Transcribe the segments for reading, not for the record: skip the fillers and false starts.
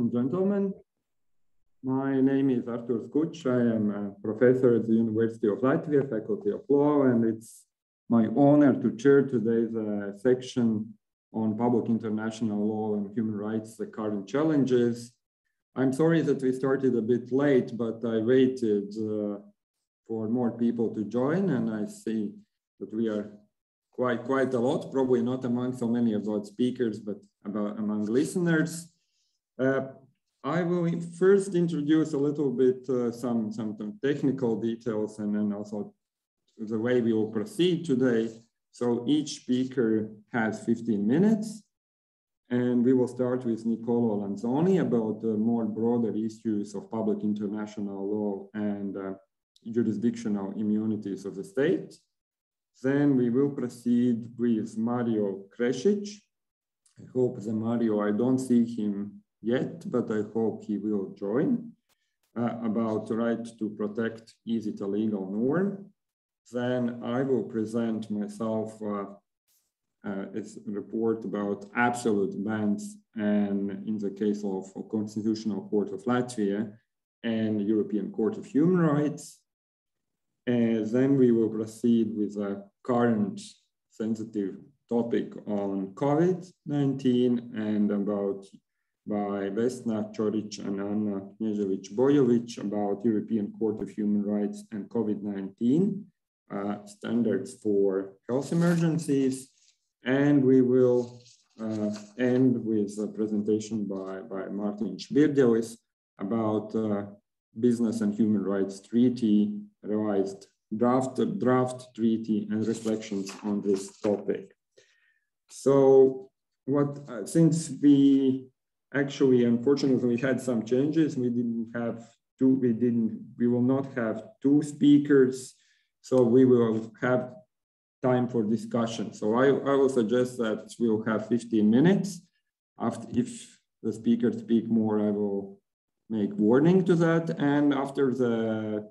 and gentlemen, my name is Arturs Kuč. I am a professor at the University of Latvia, Faculty of Law, and it's my honor to chair today's section on public international law and human rights, the current challenges. I'm sorry that we started a bit late, but I waited for more people to join, and I see that we are quite a lot, probably not among so many about speakers, but among listeners. I will first introduce a little bit some technical details and then also the way we will proceed today. So each speaker has 15 minutes, and we will start with Nicolo Lanzoni about the more broader issues of public international law and jurisdictional immunities of the state. Then we will proceed with Mario Kresic. I hope that Mario, I don't see him yet, but I hope he will join, about the right to protect, is it a legal norm? Then I will present myself as a report about absolute bans and in the case of Constitutional Court of Latvia and European Court of Human Rights. And then we will proceed with a current sensitive topic on COVID-19 and about by Vesna Čorić and Anna Knežević-Bojović about European Court of Human Rights and COVID-19 standards for health emergencies. And we will end with a presentation by Martin Šbirdelis about Business and Human Rights Treaty, revised draft treaty and reflections on this topic. So since we actually, unfortunately, had some changes, we will not have two speakers, so we will have time for discussion. So I will suggest that we'll have 15 minutes. If the speakers speak more, I will make warning to that. And after the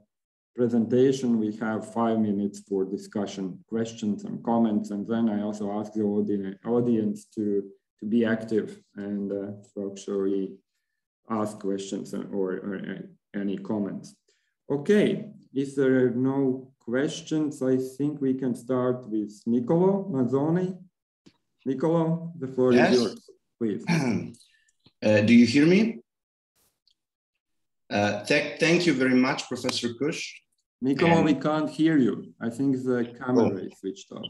presentation, we have 5 minutes for discussion, questions and comments. And then I also ask the audience to be active and to actually ask questions or any comments. Okay, if there are no questions, I think we can start with Nicolo Lanzoni. Nicolo, the floor is yours, please. Do you hear me? Thank you very much, Professor Kuč. Nicolo, we can't hear you. I think the camera is switched off.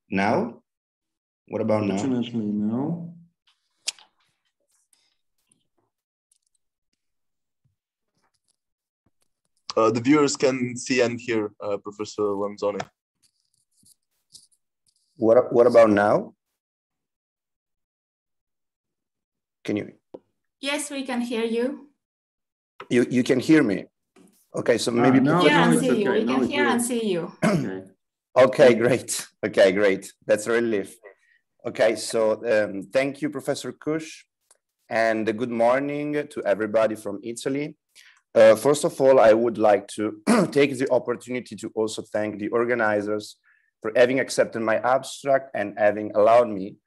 Now? What about now? Unfortunately, no. The viewers can see and hear Professor Lanzoni. What about now? Can you? Yes, we can hear you. You can hear me. Okay, so maybe we can hear and see you. Okay, great. Okay, great. That's a relief. Okay, so thank you, Professor Kuč, and good morning to everybody from Italy. First of all, I would like to take the opportunity to also thank the organizers for having accepted my abstract and having allowed me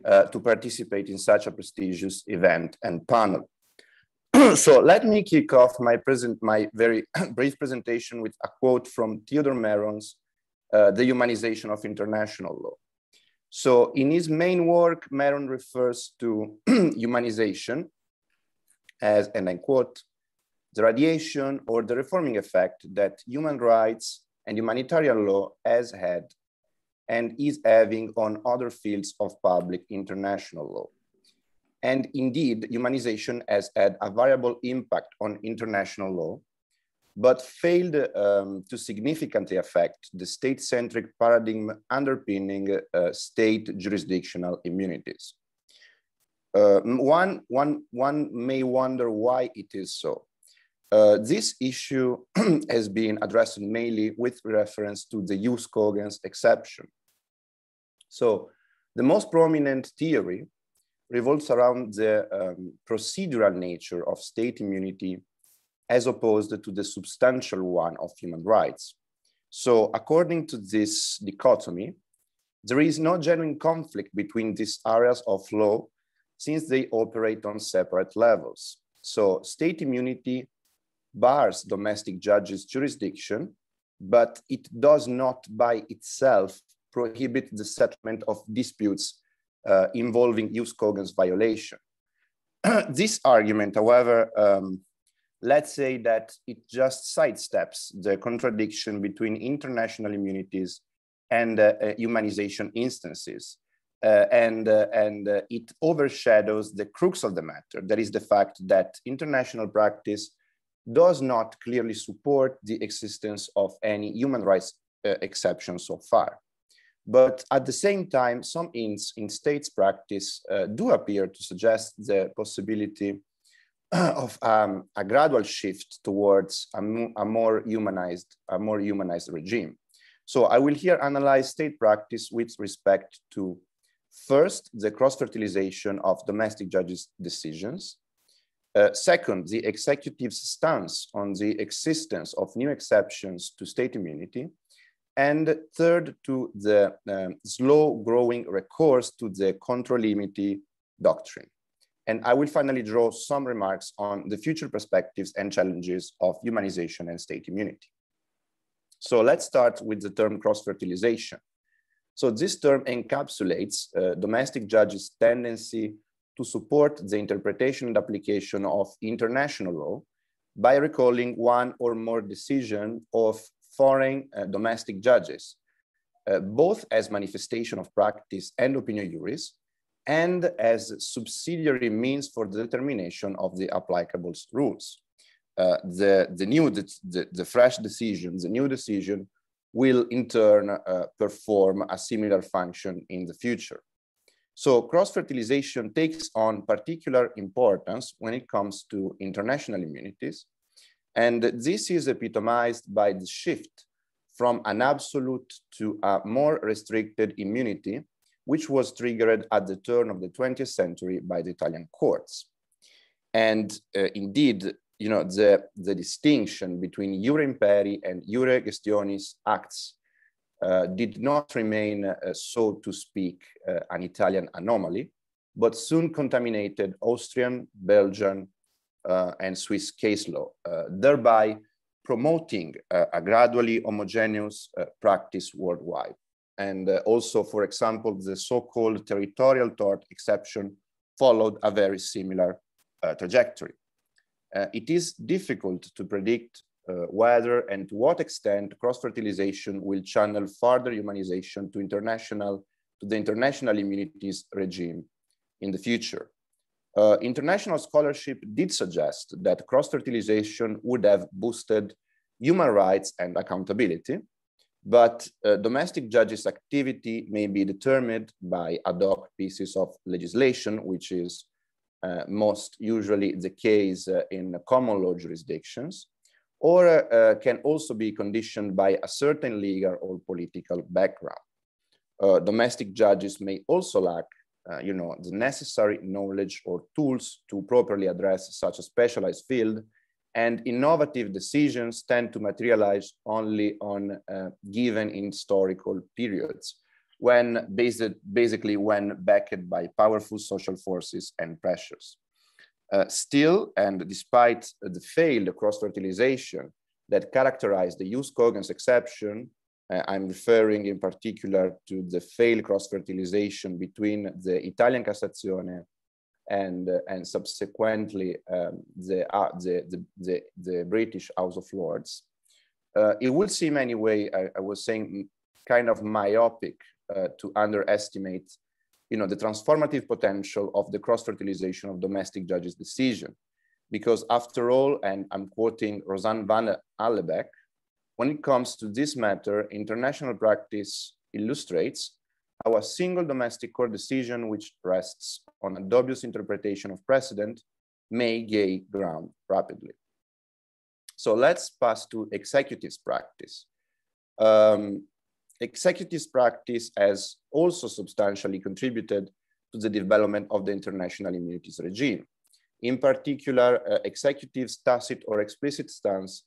to participate in such a prestigious event and panel. So let me kick off my very brief presentation with a quote from Theodore Maron's The Humanization of International Law. So in his main work, Maron refers to humanization as, and I quote, the radiation or the reforming effect that human rights and humanitarian law has had and is having on other fields of public international law. And indeed, humanization has had a variable impact on international law, but failed to significantly affect the state-centric paradigm underpinning state jurisdictional immunities. One may wonder why it is so. This issue has been addressed mainly with reference to the jus cogens exception. So the most prominent theory revolves around the procedural nature of state immunity as opposed to the substantial one of human rights. So according to this dichotomy, there is no genuine conflict between these areas of law since they operate on separate levels. So state immunity bars domestic judges' jurisdiction, but it does not by itself prohibit the settlement of disputes involving jus cogens violation. This argument, however, let's say that it just sidesteps the contradiction between international immunities and humanization instances. And it overshadows the crux of the matter. That is the fact that international practice does not clearly support the existence of any human rights exception so far. But at the same time, some hints in states practice do appear to suggest the possibility of a gradual shift towards a more humanized regime. So I will here analyze state practice with respect to, first, the cross-fertilization of domestic judges' decisions. Second, the executive's stance on the existence of new exceptions to state immunity. And third, to the slow-growing recourse to the contra limiti doctrine. And I will finally draw some remarks on the future perspectives and challenges of humanization and state immunity. So let's start with the term cross-fertilization. So this term encapsulates domestic judges' tendency to support the interpretation and application of international law by recalling one or more decisions of foreign domestic judges, both as manifestation of practice and opinion juris, and as subsidiary means for the determination of the applicable rules. The fresh decision, the new decision, will in turn perform a similar function in the future. So cross-fertilization takes on particular importance when it comes to international immunities. And this is epitomized by the shift from an absolute to a more restricted immunity, which was triggered at the turn of the 20th century by the Italian courts. And indeed, you know, the distinction between iure imperi and iure gestionis acts did not remain, so to speak, an Italian anomaly, but soon contaminated Austrian, Belgian, and Swiss case law, thereby promoting a gradually homogeneous practice worldwide. And also, for example, the so-called territorial tort exception followed a very similar trajectory. It is difficult to predict whether and to what extent cross-fertilization will channel further humanization to the international immunities regime in the future. International scholarship did suggest that cross-fertilization would have boosted human rights and accountability, but domestic judges' activity may be determined by ad hoc pieces of legislation, which is most usually the case in common law jurisdictions, or can also be conditioned by a certain legal or political background. Domestic judges may also lack you know, the necessary knowledge or tools to properly address such a specialized field, and innovative decisions tend to materialize only on given historical periods, when basically when backed by powerful social forces and pressures. Still, and despite the failed cross-fertilization that characterized the jus cogens exception, I'm referring in particular to the failed cross-fertilization between the Italian Cassazione and subsequently the British House of Lords. It would seem anyway, I was saying, kind of myopic to underestimate, you know, the transformative potential of the cross-fertilization of domestic judges' decision, because after all, and I'm quoting Rosanne van Allebeck, when it comes to this matter, international practice illustrates how a single domestic court decision which rests on a dubious interpretation of precedent may gain ground rapidly. So let's pass to executives practice. Executives practice has also substantially contributed to the development of the international immunities regime. In particular, executives' tacit or explicit stance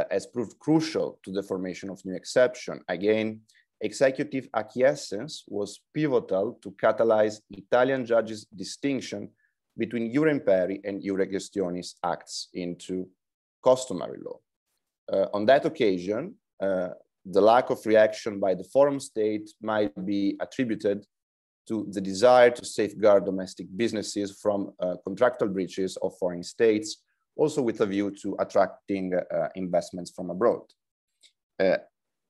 has proved crucial to the formation of new exception, again, executive acquiescence was pivotal to catalyze Italian judges' distinction between iure imperi and iure gestionis acts into customary law. On that occasion, the lack of reaction by the forum state might be attributed to the desire to safeguard domestic businesses from contractual breaches of foreign states, also with a view to attracting investments from abroad.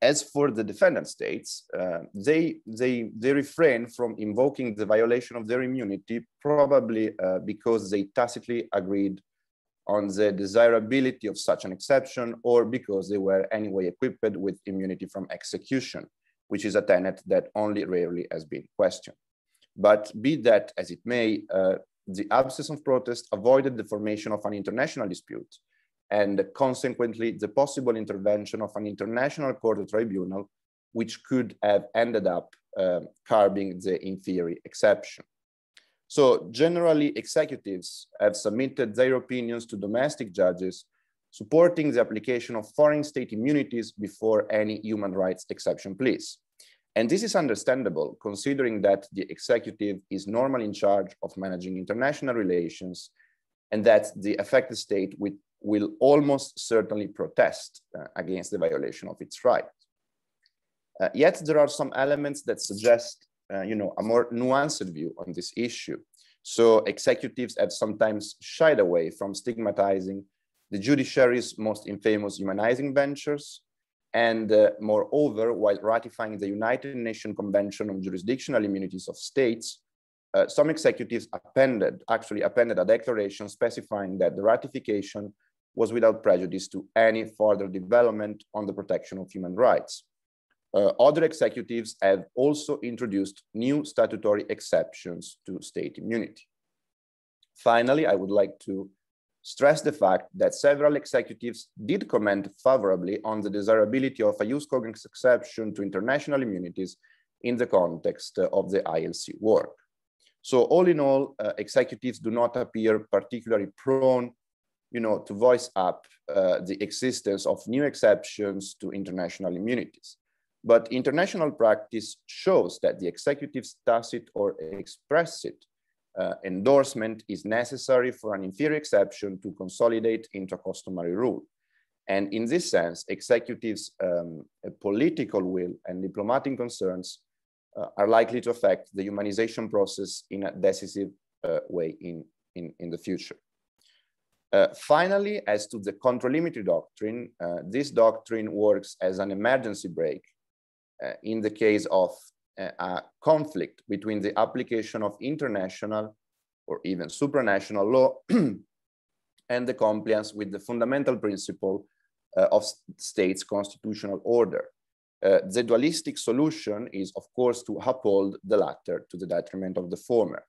As for the defendant states, they refrain from invoking the violation of their immunity, probably because they tacitly agreed on the desirability of such an exception, or because they were anyway equipped with immunity from execution, which is a tenet that only rarely has been questioned. But be that as it may, the absence of protest avoided the formation of an international dispute, and consequently the possible intervention of an international court or tribunal, which could have ended up curbing the in theory exception. So generally, executives have submitted their opinions to domestic judges, supporting the application of foreign state immunities before any human rights exception pleas. And this is understandable, considering that the executive is normally in charge of managing international relations, and that the affected state will almost certainly protest against the violation of its rights. Yet there are some elements that suggest a more nuanced view on this issue. So executives have sometimes shied away from stigmatizing the judiciary's most infamous humanizing ventures, and moreover, while ratifying the United Nations Convention on Jurisdictional Immunities of States, some executives actually appended a declaration specifying that the ratification was without prejudice to any further development on the protection of human rights. Other executives have also introduced new statutory exceptions to state immunity. Finally, I would like to stress the fact that several executives did comment favorably on the desirability of a jus cogens exception to international immunities in the context of the ILC work. So all in all, executives do not appear particularly prone to voice up the existence of new exceptions to international immunities. But international practice shows that the executive's tacit or explicit endorsement is necessary for an inferior exception to consolidate into a customary rule. And in this sense, executives' political will and diplomatic concerns are likely to affect the humanization process in a decisive way in the future. Finally, as to the controllimity doctrine, this doctrine works as an emergency brake in the case of a conflict between the application of international or even supranational law and the compliance with the fundamental principle of states' constitutional order. The dualistic solution is, of course, to uphold the latter to the detriment of the former.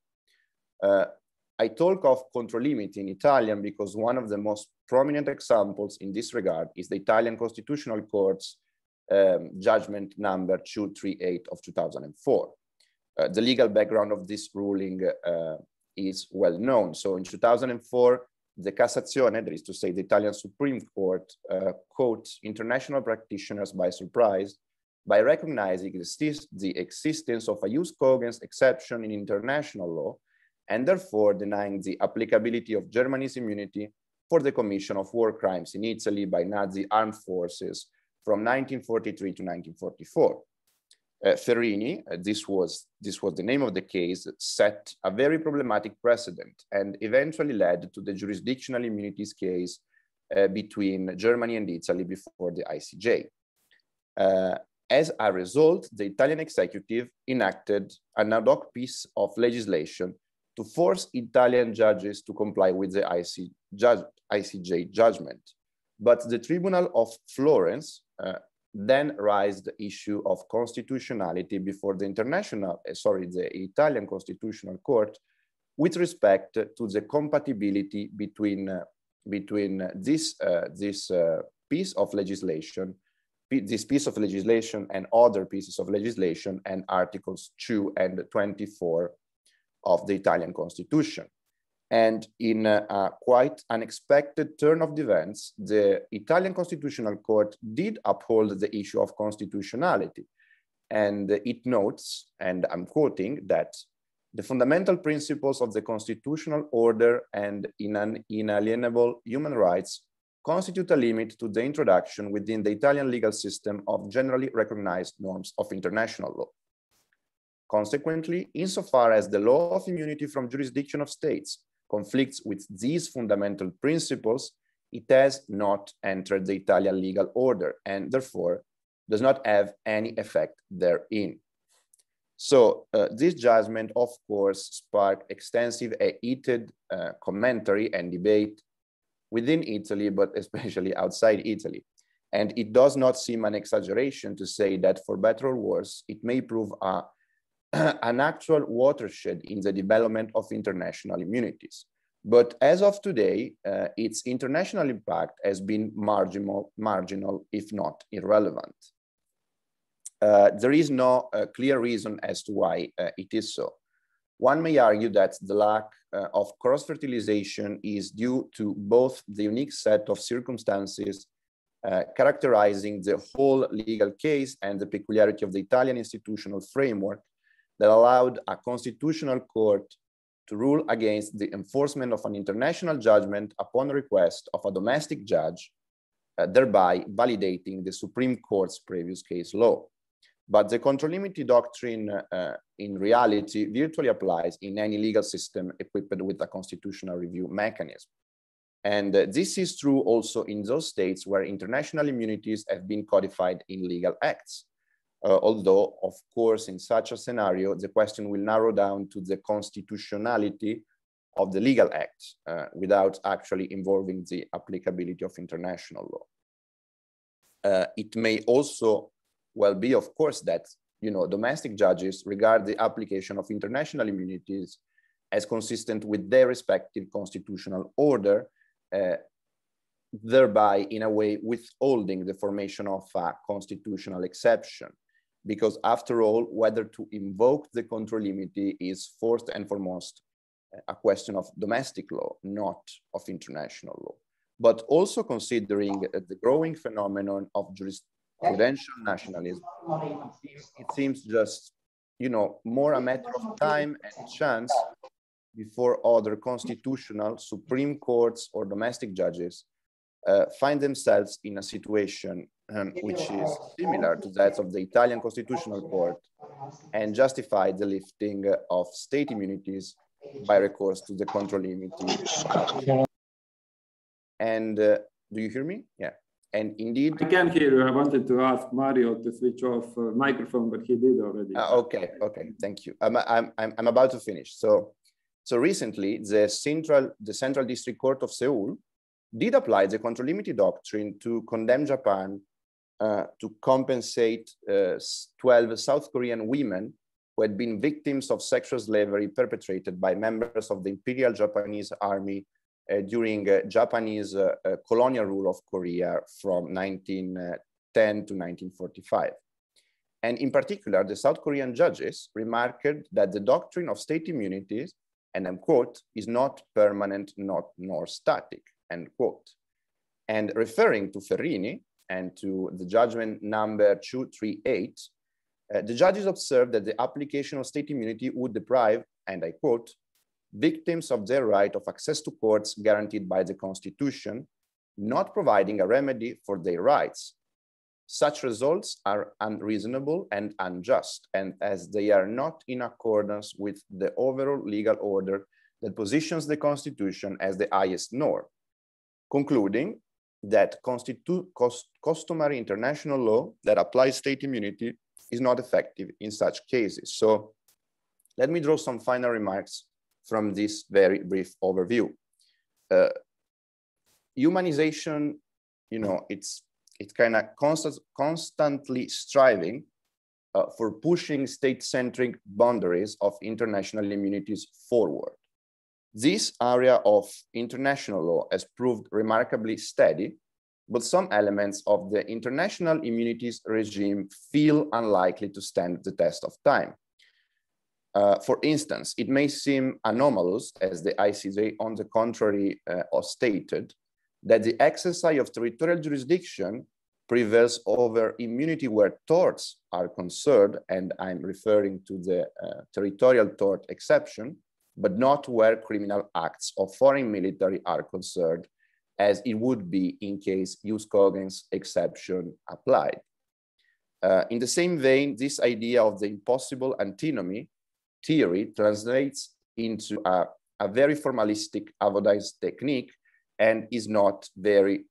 I talk of controllimiti in Italian because one of the most prominent examples in this regard is the Italian Constitutional Court's judgment number 238 of 2004. The legal background of this ruling is well known. So in 2004, the Cassazione, that is to say the Italian Supreme Court, caught international practitioners by surprise by recognizing the existence of a jus cogens exception in international law, and therefore denying the applicability of Germany's immunity for the commission of war crimes in Italy by Nazi armed forces from 1943 to 1944. Ferrini, this was the name of the case, set a very problematic precedent and eventually led to the jurisdictional immunities case between Germany and Italy before the ICJ. As a result, the Italian executive enacted an ad hoc piece of legislation to force Italian judges to comply with the ICJ judgment. But the Tribunal of Florence then raised the issue of constitutionality before the the Italian Constitutional Court with respect to the compatibility between this piece of legislation and other pieces of legislation and Articles 2 and 24 of the Italian Constitution. And in a quite unexpected turn of events, the Italian Constitutional Court did uphold the issue of constitutionality, And it notes, and I'm quoting, that the fundamental principles of the constitutional order and inalienable human rights constitute a limit to the introduction within the Italian legal system of generally recognized norms of international law. Consequently, insofar as the law of immunity from jurisdiction of states conflicts with these fundamental principles, it has not entered the Italian legal order and therefore does not have any effect therein. So this judgment, of course, sparked extensive and heated commentary and debate within Italy, but especially outside Italy. And it does not seem an exaggeration to say that for better or worse, it may prove an actual watershed in the development of international immunities. But as of today, its international impact has been marginal, if not irrelevant. There is no clear reason as to why it is so. One may argue that the lack of cross-fertilization is due to both the unique set of circumstances characterizing the whole legal case and the peculiarity of the Italian institutional framework that allowed a constitutional court to rule against the enforcement of an international judgment upon request of a domestic judge, thereby validating the Supreme Court's previous case law. But the controllimity doctrine in reality virtually applies in any legal system equipped with a constitutional review mechanism. And this is true also in those states where international immunities have been codified in legal acts. Although, of course, in such a scenario, the question will narrow down to the constitutionality of the legal act without actually involving the applicability of international law. It may also well be, of course, that domestic judges regard the application of international immunities as consistent with their respective constitutional order, thereby, in a way, withholding the formation of a constitutional exception. Because after all, whether to invoke the controllimity is first and foremost a question of domestic law, not of international law. But also considering the growing phenomenon of jurisprudential nationalism, it seems just, more a matter of time and chance before other constitutional, Supreme Courts or domestic judges find themselves in a situation which is similar to that of the Italian Constitutional Court and justify the lifting of state immunities by recourse to the controllimity. And do you hear me? Yeah. And indeed, I can hear you. I wanted to ask Mario to switch off microphone, but he did already. Okay, thank you. I'm about to finish. So recently, the Central District Court of Seoul did apply the controllimity doctrine to condemn Japan to compensate 12 South Korean women who had been victims of sexual slavery perpetrated by members of the Imperial Japanese Army during Japanese colonial rule of Korea from 1910 to 1945. And in particular, the South Korean judges remarked that the doctrine of state immunities, and I'm quote, is not permanent, nor static, end quote. And referring to Ferrini and to the judgment number 238, the judges observed that the application of state immunity would deprive, and I quote, victims of their right of access to courts guaranteed by the Constitution, not providing a remedy for their rights. Such results are unreasonable and unjust, and as they are not in accordance with the overall legal order that positions the Constitution as the highest norm, concluding that customary international law that applies state immunity is not effective in such cases. So let me draw some final remarks from this very brief overview. Humanization, it's kind of constantly striving for pushing state-centric boundaries of international immunities forward. This area of international law has proved remarkably steady, but some elements of the international immunities regime feel unlikely to stand the test of time. For instance, it may seem anomalous, as the ICJ on the contrary stated, that the exercise of territorial jurisdiction prevails over immunity where torts are concerned, and I'm referring to the territorial tort exception, but not where criminal acts of foreign military are concerned, as it would be in case jus cogens exception applied. In the same vein, this idea of the impossible antinomy theory translates into a very formalistic avoidance technique and is not very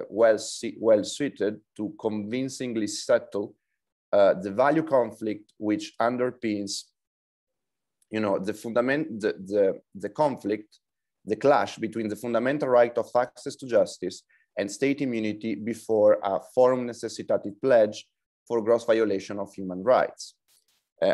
well suited to convincingly settle the value conflict which underpins, the conflict, the clash between the fundamental right of access to justice and state immunity before a forum necessitatis pledge for gross violation of human rights.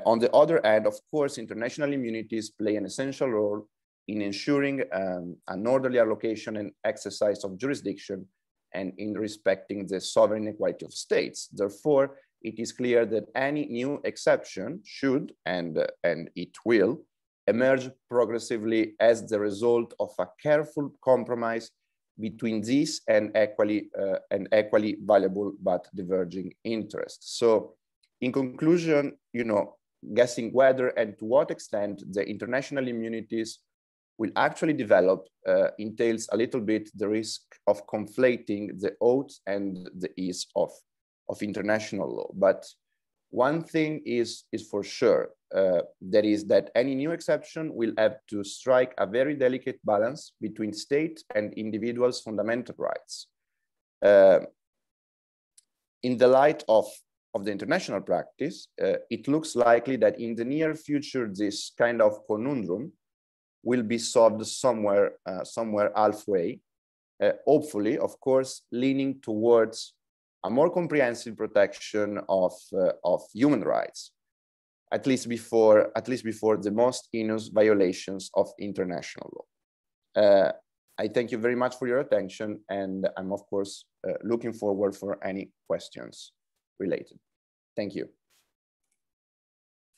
On the other hand, of course, international immunities play an essential role in ensuring an orderly allocation and exercise of jurisdiction and in respecting the sovereign equality of states. Therefore, it is clear that any new exception should, and it will, emerge progressively as the result of a careful compromise between these and equally valuable but diverging interests. So in conclusion, guessing whether and to what extent the international immunities will actually develop entails a little bit the risk of conflating the ought and the is of international law. But one thing is for sure, that is that any new exception will have to strike a very delicate balance between state and individuals' fundamental rights. In the light of the international practice, it looks likely that in the near future, this kind of conundrum will be solved somewhere halfway, hopefully, of course, leaning towards a more comprehensive protection of human rights, at least before the most heinous violations of international law. I thank you very much for your attention, and I'm of course looking forward for any questions related. Thank you.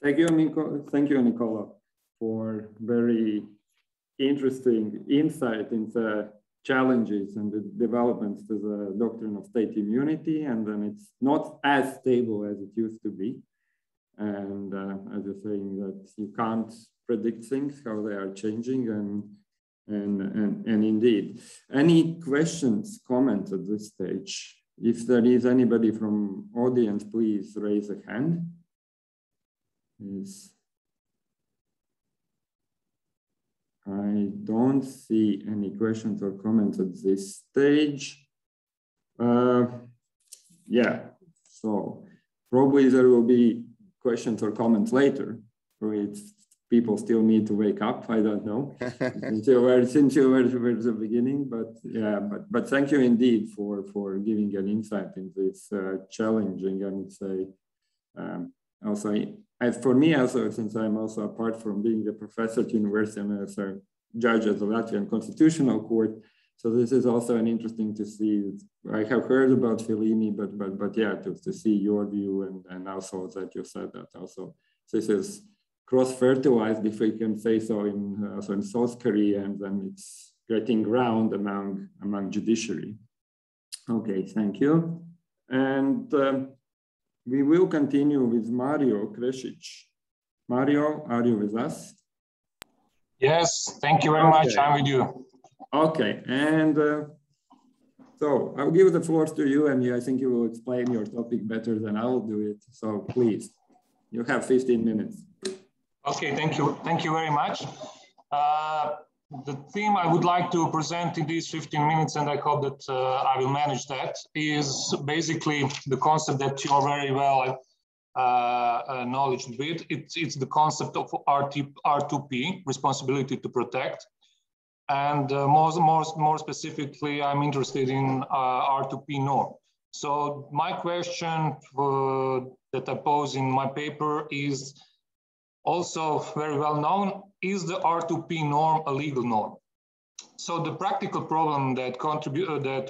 Thank you, Nicola, for very interesting insight into challenges and the developments to the doctrine of state immunity, and then it's not as stable as it used to be. And as you're saying, that you can't predict things, how they are changing, and indeed. Any questions, comments at this stage? If there is anybody from audience, please raise a hand. Yes. I don't see any questions or comments at this stage. Yeah, so probably there will be questions or comments later, or people still need to wake up. I don't know since you were at the beginning, but yeah, but thank you indeed for giving an insight in this challenging, I would say, also. For me also, since I'm also apart from being a professor at university, I'm also a judge at the Latvian Constitutional Court. So this is also an interesting to see. I have heard about Fellini, but yeah, to see your view and also that you said that also this is cross-fertilized, if we can say so, in South Korea, and then it's getting ground among judiciary. Okay, thank you. And we will continue with Mario Kresic. Mario, are you with us? Yes, thank you very much. I'm with you. Okay, and so I'll give the floor to you, and I think you will explain your topic better than I will do it. So please, you have 15 minutes. Okay, thank you. Thank you very much. The theme I would like to present in these 15 minutes, and I hope that I will manage that, is basically the concept that you are very well knowledge with. It's the concept of R2P, responsibility to protect. And more specifically, I'm interested in R2P norm. So my question that I pose in my paper is also very well known: is the R2P norm a legal norm? So the practical problem that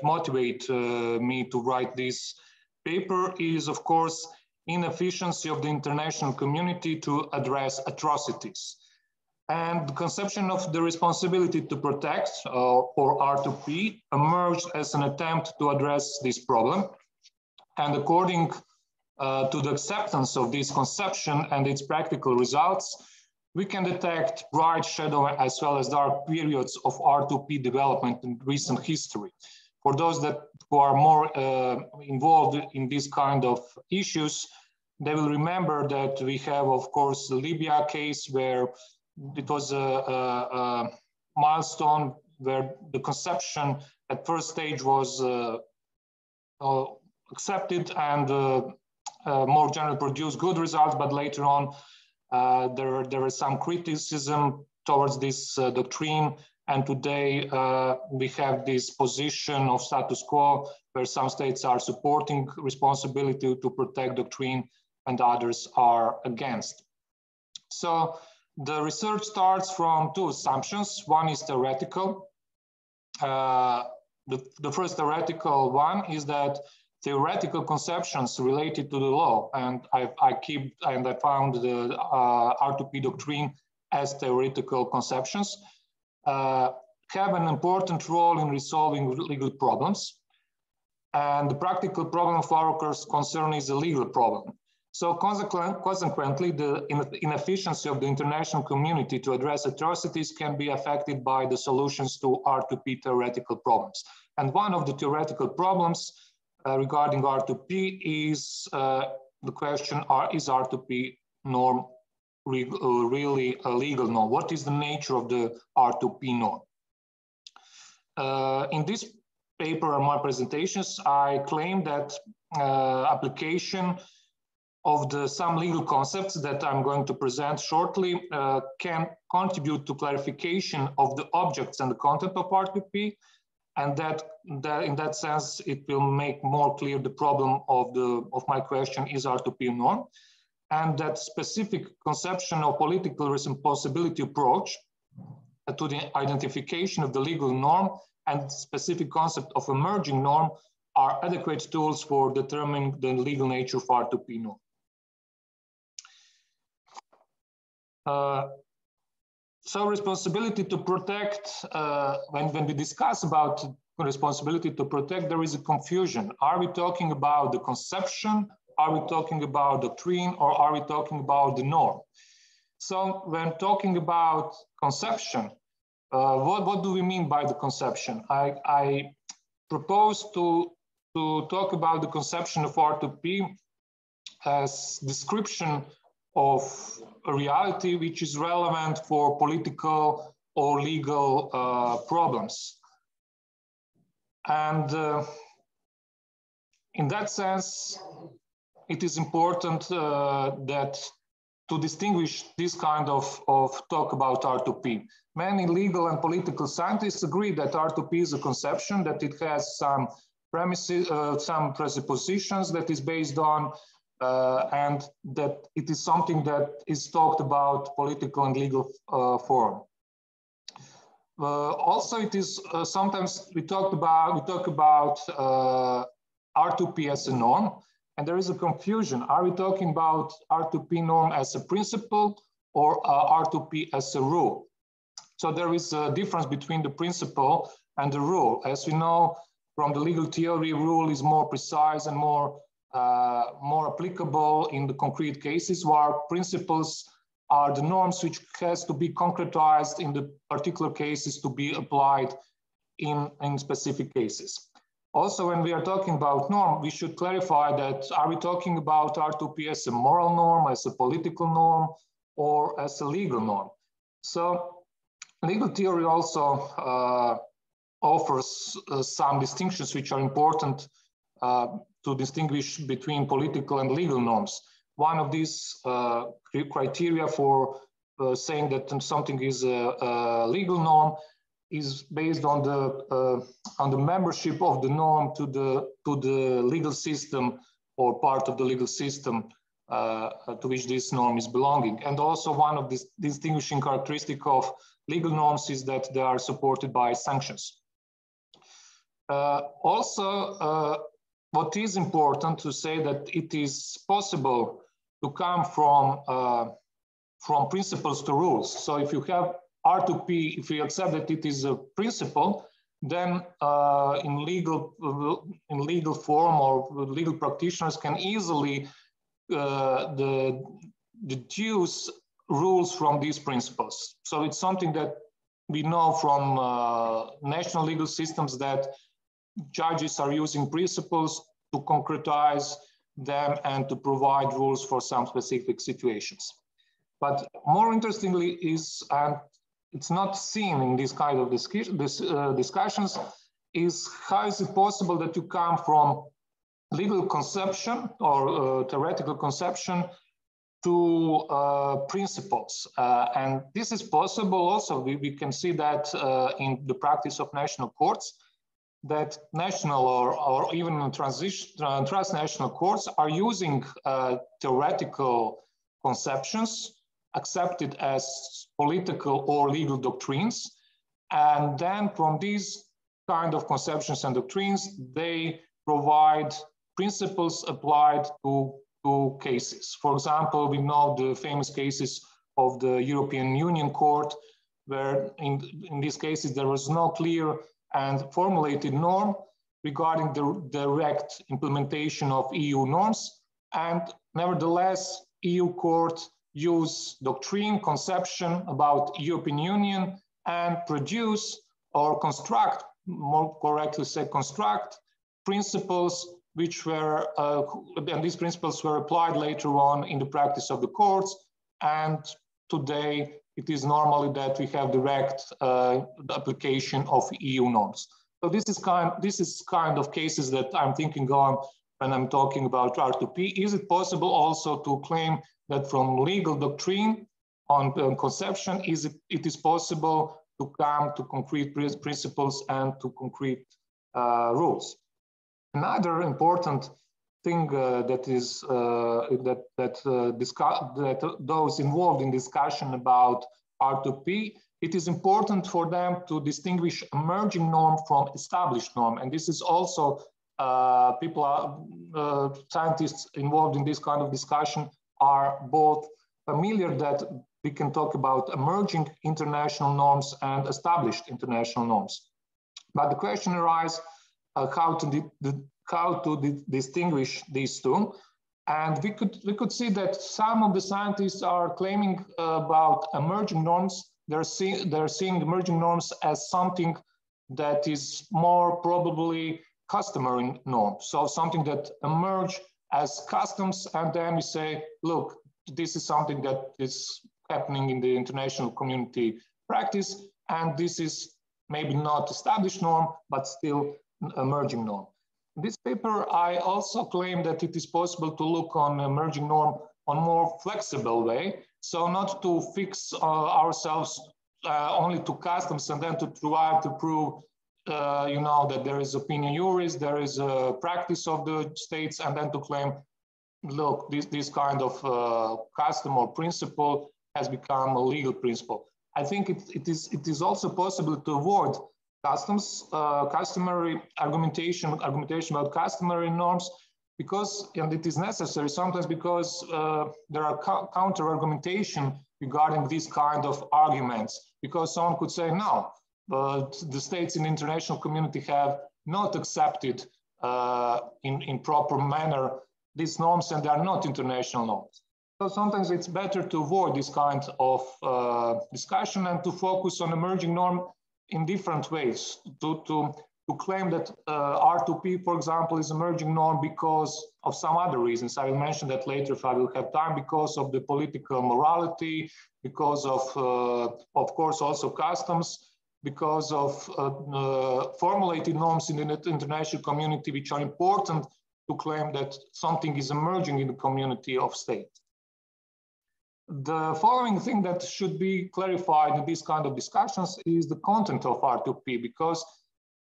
motivate me to write this paper is, of course, inefficiency of the international community to address atrocities. And the conception of the responsibility to protect, or R2P, emerged as an attempt to address this problem. And according to the acceptance of this conception and its practical results, we can detect bright shadow as well as dark periods of R2P development in recent history. For those who are more involved in this kind of issues, they will remember that we have, of course, the Libya case where it was a milestone where the conception at first stage was accepted and more generally produced good results, but later on there was some criticism towards this doctrine, and today we have this position of status quo where some states are supporting responsibility to protect doctrine and others are against. So the research starts from two assumptions. One is theoretical. The first theoretical one is that theoretical conceptions related to the law, and I found the R2P doctrine as theoretical conceptions, have an important role in resolving legal problems. And the practical problem of our concern is a legal problem. So consequently, the inefficiency of the international community to address atrocities can be affected by the solutions to R2P theoretical problems. And one of the theoretical problems regarding R2P is the question, is R2P norm really a legal norm? What is the nature of the R2P norm? In this paper and my presentations, I claim that application of some legal concepts that I'm going to present shortly can contribute to clarification of the objects and the content of R2P, and that in that sense, it will make more clear the problem of my question, is R2P a norm? And that specific conception of political responsibility approach to the identification of the legal norm and specific concept of emerging norm are adequate tools for determining the legal nature of R2P norm. So responsibility to protect, when we discuss about responsibility to protect, there is a confusion. Are we talking about the conception? Are we talking about doctrine, or are we talking about the norm? So when talking about conception, what do we mean by the conception? I propose to talk about the conception of R2P as description of a reality which is relevant for political or legal problems. And in that sense, it is important that to distinguish this kind of talk about R2P. Many legal and political scientists agree that R2P is a conception, that it has some premises, some presuppositions that is based on, and that it is something that is talked about political and legal forum. Also, it is sometimes we talk about R2P as a norm, and there is a confusion. Are we talking about R2P norm as a principle or R2P as a rule? So there is a difference between the principle and the rule. As we know from the legal theory, rule is more precise and more applicable in the concrete cases, while principles are the norms which has to be concretized in the particular cases to be applied in specific cases. Also, when we are talking about norm, we should clarify that, are we talking about R2P as a moral norm, as a political norm, or as a legal norm? So legal theory also offers some distinctions which are important to distinguish between political and legal norms. One of these criteria for saying that something is a legal norm is based on the membership of the norm to the legal system or part of the legal system to which this norm is belonging. And also one of the distinguishing characteristic of legal norms is that they are supported by sanctions. What is important to say that it is possible to come from principles to rules. So if you have R2P, if you accept that it is a principle, then in legal form or legal practitioners can easily deduce rules from these principles. So it's something that we know from national legal systems, that judges are using principles to concretize them and to provide rules for some specific situations. But more interestingly is, and it's not seen in this kind of discussions, is how is it possible that you come from legal conception or theoretical conception to principles. And this is possible also. We can see that in the practice of national courts, that national or even transnational courts are using theoretical conceptions accepted as political or legal doctrines. And then from these kind of conceptions and doctrines, they provide principles applied to cases. For example, we know the famous cases of the European Union Court, where in these cases there was no clear and formulated norm regarding the direct implementation of EU norms. And nevertheless, EU court use doctrine, conception about European Union and produce or construct, more correctly say construct, principles which were, and these principles were applied later on in the practice of the courts. And today it is normally that we have direct application of EU norms. So this is kind of cases that I'm thinking on when I'm talking about R2P. Is it possible also to claim that from legal doctrine on conception, it is possible to come to concrete principles and to concrete rules? Another important thing that those involved in discussion about R2P, it is important for them to distinguish emerging norm from established norm. And this is also scientists involved in this kind of discussion are both familiar that we can talk about emerging international norms and established international norms. But the question arises how to distinguish these two. And we could see that some of the scientists are claiming about emerging norms. They're seeing emerging norms as something that is more probably customary norm. So something that emerge as customs, and then we say, look, this is something that is happening in the international community practice, and this is maybe not established norm, but still emerging norm. In this paper, I also claim that it is possible to look on emerging norm on more flexible way. So not to fix ourselves only to customs and then to try to prove, that there is opinion juris, there is a practice of the states, and then to claim, look, this kind of custom or principle has become a legal principle. I think it is also possible to avoid customs, customary argumentation about customary norms, because, and it is necessary sometimes because there are counter argumentation regarding these kind of arguments, because someone could say, no, but the states in the international community have not accepted in proper manner these norms, and they are not international norms. So sometimes it's better to avoid this kind of discussion and to focus on emerging norm in different ways, to claim that R2P, for example, is emerging norm because of some other reasons. I will mention that later if I will have time, because of the political morality, because of course, also customs, because of formulated norms in the international community, which are important to claim that something is emerging in the community of states. The following thing that should be clarified in these kind of discussions is the content of R2P, because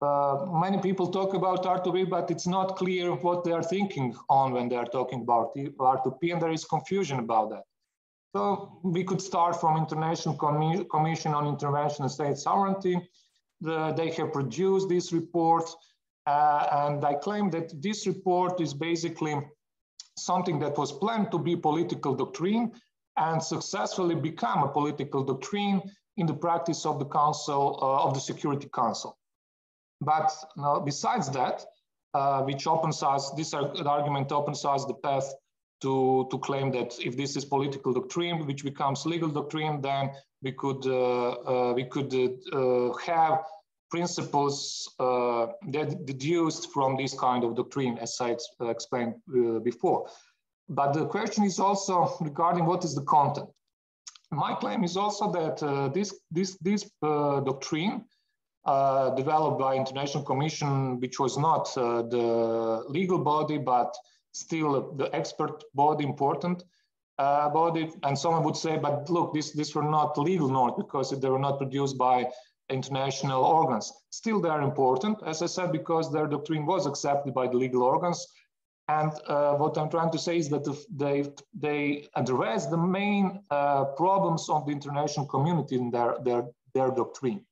many people talk about R2P, but it's not clear what they are thinking on when they are talking about R2P, and there is confusion about that. So we could start from International Commission on Intervention and State Sovereignty. They have produced this report, and I claim that this report is basically something that was planned to be political doctrine and successfully become a political doctrine in the practice of the Council, of the Security Council. But besides that, which opens us, this argument opens us the path to claim that if this is political doctrine, which becomes legal doctrine, then we could have principles that deduced from this kind of doctrine, as I explained before. But the question is also regarding what is the content. My claim is also that this doctrine developed by International Commission, which was not the legal body, but still the expert body, important body. And someone would say, but look, these were not legal norms because they were not produced by international organs. Still, they are important, as I said, because their doctrine was accepted by the legal organs. And what I'm trying to say is that they address the main problems of the international community in their doctrine.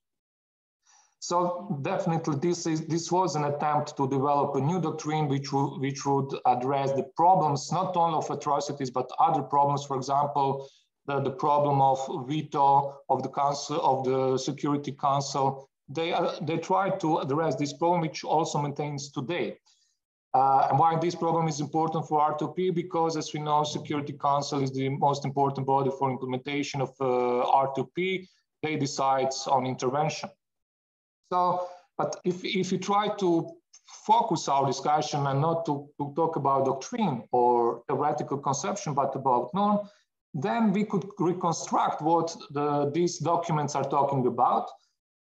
So definitely this was an attempt to develop a new doctrine which would address the problems, not only of atrocities, but other problems. For example, the problem of veto of the Council, of the Security Council. They tried to address this problem, which also maintains today. And why this problem is important for R2P? Because, as we know, Security Council is the most important body for implementation of R2P. They decide on intervention. So, but if you try to focus our discussion and not to talk about doctrine or theoretical conception, but about norm, then we could reconstruct what these documents are talking about.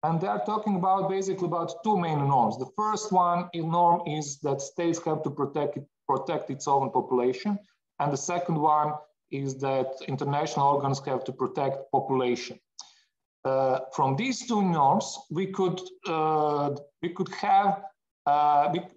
And they are talking about basically about two main norms. The first norm is that states have to protect its own population. And the second one is that international organs have to protect population. From these two norms, we could have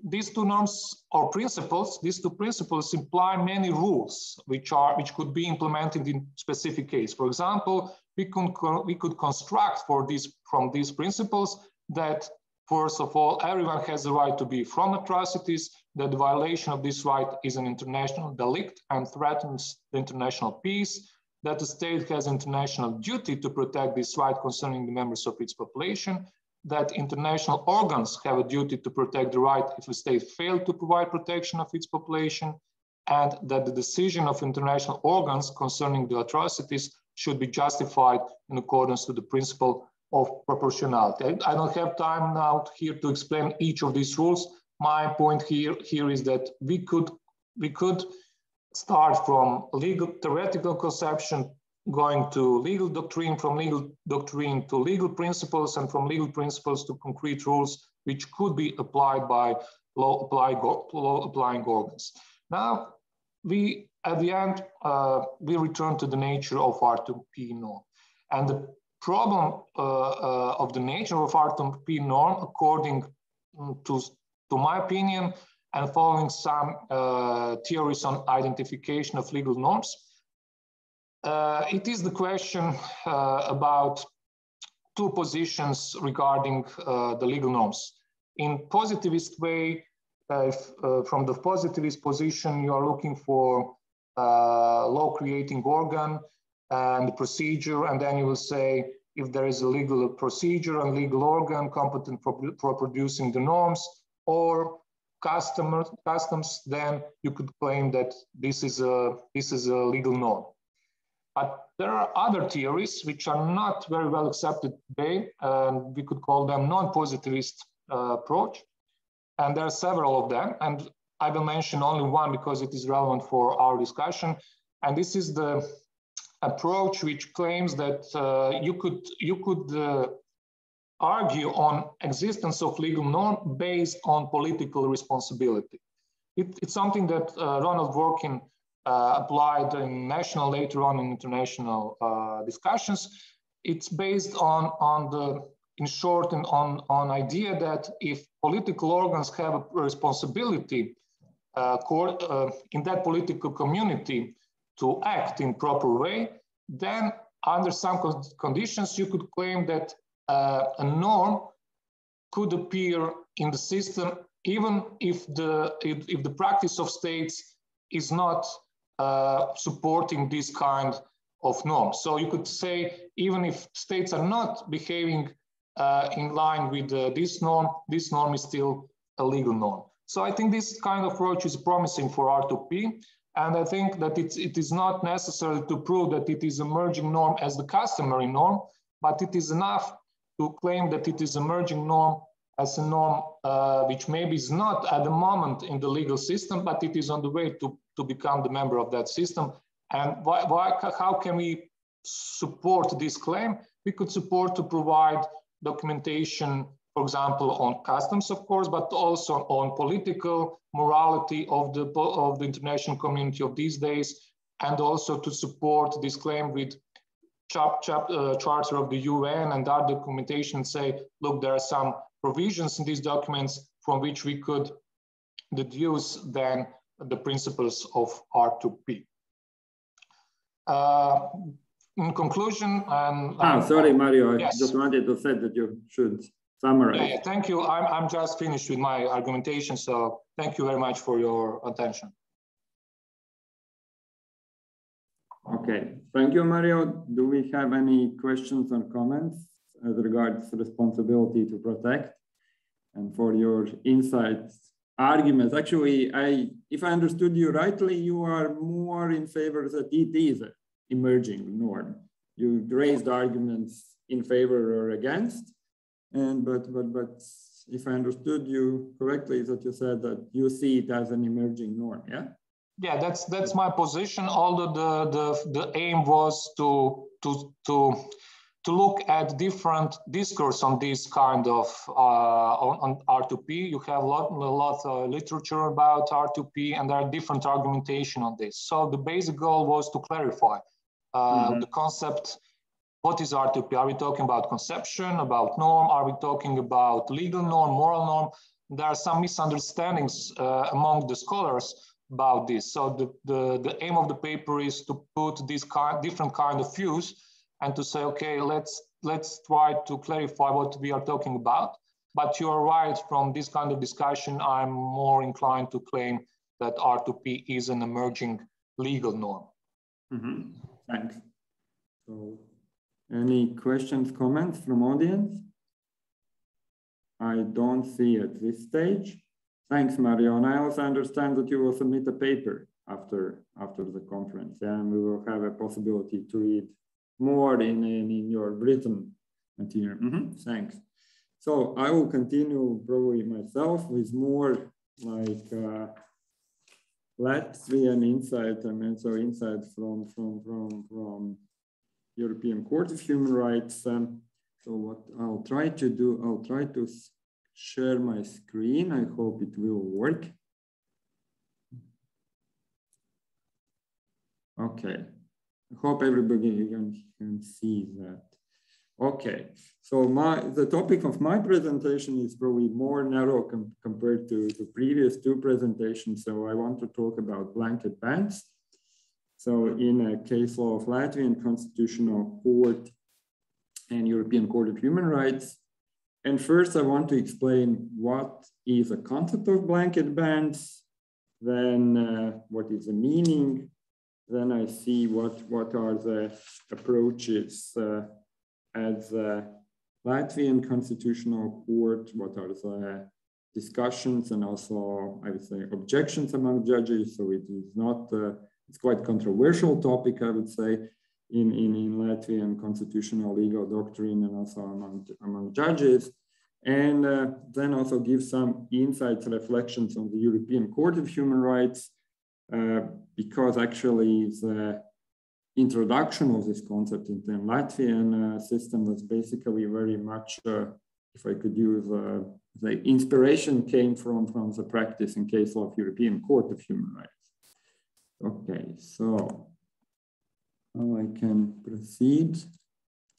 these two norms or principles. These two principles imply many rules which could be implemented in specific case. For example, we could construct from these principles that, first of all, everyone has the right to be from atrocities, that the violation of this right is an international delict and threatens the international peace, that the state has international duty to protect this right concerning the members of its population, that international organs have a duty to protect the right if a state failed to provide protection of its population, and that the decision of international organs concerning the atrocities should be justified in accordance to the principle of proportionality. I don't have time now here to explain each of these rules. My point here is that we could start from legal theoretical conception, going to legal doctrine, from legal doctrine to legal principles, and from legal principles to concrete rules which could be applied by law applying organs. Now, at the end, we return to the nature of R2P norm. And the problem of the nature of R2P norm, according to my opinion, and following some theories on identification of legal norms, it is the question about two positions regarding the legal norms. In positivist way, from the positivist position, you are looking for law creating organ and the procedure, and then you will say if there is a legal procedure and legal organ competent for producing the norms, or customs, then you could claim that this is a legal norm. But there are other theories which are not very well accepted today, and we could call them non-positivist approach. And there are several of them, and I will mention only one because it is relevant for our discussion. And this is the approach which claims that you could argue on existence of legal norm based on political responsibility. It's something that Ronald Dworkin applied in national, later on in international discussions. It's based in short, on idea that if political organs have a responsibility in that political community to act in proper way, then under some conditions you could claim that a norm could appear in the system even if the practice of states is not supporting this kind of norm. So you could say even if states are not behaving in line with this norm is still a legal norm. So I think this kind of approach is promising for R2P. And I think that it is not necessary to prove that it is a merging norm as the customary norm, but it is enough to claim that it is a merging norm as a norm which maybe is not at the moment in the legal system, but it is on the way to become the member of that system. And how can we support this claim? We could support to provide documentation, for example, on customs, of course, but also on political morality of the international community of these days, and also to support this claim with Charter of the UN and other documentation, say, look, there are some provisions in these documents from which we could deduce then the principles of R2P. In conclusion, sorry, Mario, yes. I just wanted to say that you should summarize. Yeah, thank you. I'm just finished with my argumentation, so thank you very much for your attention. Okay, thank you, Mario. Do we have any questions or comments as regards responsibility to protect and for your insights, arguments? Actually, if I understood you rightly, you are more in favor that it is an emerging norm. You raised arguments in favor or against, but if I understood you correctly, that you said that you see it as an emerging norm, yeah? Yeah, that's my position. Although the aim was to look at different discourse on this kind of on R2P. You have a lot of literature about R2P, and there are different argumentation on this. So the basic goal was to clarify the concept. What is R2P? Are we talking about conception, about norm? Are we talking about legal norm, moral norm? There are some misunderstandings among the scholars about this. So the aim of the paper is to put these different kind of views and to say, okay, let's try to clarify what we are talking about. But you're right, from this kind of discussion, I'm more inclined to claim that R2P is an emerging legal norm. Thanks. So, any questions, comments from audience? I don't see at this stage. Thanks, Mario. And I also understand that you will submit a paper after the conference, and we will have a possibility to read more in your written material. Thanks. So I will continue probably myself with more like Latvian insight, so insight from European Court of Human Rights. So what I'll try to do, I'll try to share my screen. I hope it will work. Okay, I hope everybody can see that. Okay, so the topic of my presentation is probably more narrow compared to the previous two presentations. So I want to talk about blanket bans. So in a case law of Latvian Constitutional Court and European Court of Human Rights. And first I want to explain what is a concept of blanket bans, then what is the meaning, then I see what are the approaches at the Latvian Constitutional Court, what are the discussions and also, I would say, objections among judges. So it is not, it's quite controversial topic, I would say, in Latvian constitutional legal doctrine and also among judges. And then also give some insights, reflections on the European Court of Human Rights, because actually the introduction of this concept into the Latvian system was basically very much, if I could use, the inspiration came from the practice in case law of European Court of Human Rights. Okay, so now I can proceed.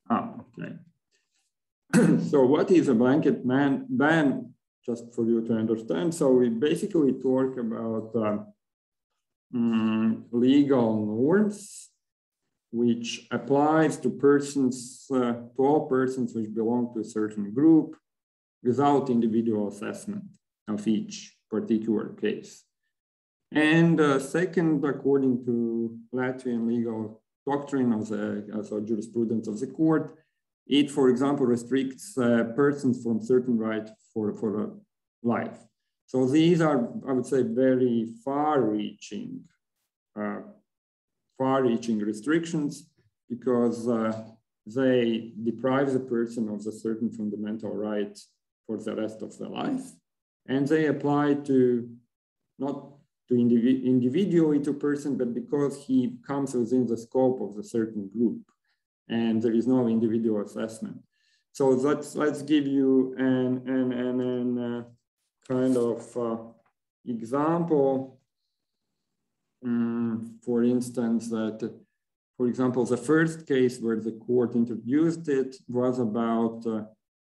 Okay. So what is a blanket ban, just for you to understand? So we basically talk about legal norms which applies to persons, to all persons which belong to a certain group without individual assessment of each particular case. And second, according to Latvian legal doctrine, also jurisprudence of the court, it, for example, restricts persons from certain right for life. So these are, I would say, very far-reaching restrictions, because they deprive the person of the certain fundamental right for the rest of their life. And they apply to not to individually to person, but because he comes within the scope of the certain group, and there is no individual assessment. So let's give you an kind of example. For instance, that, for example, the first case where the court introduced it was about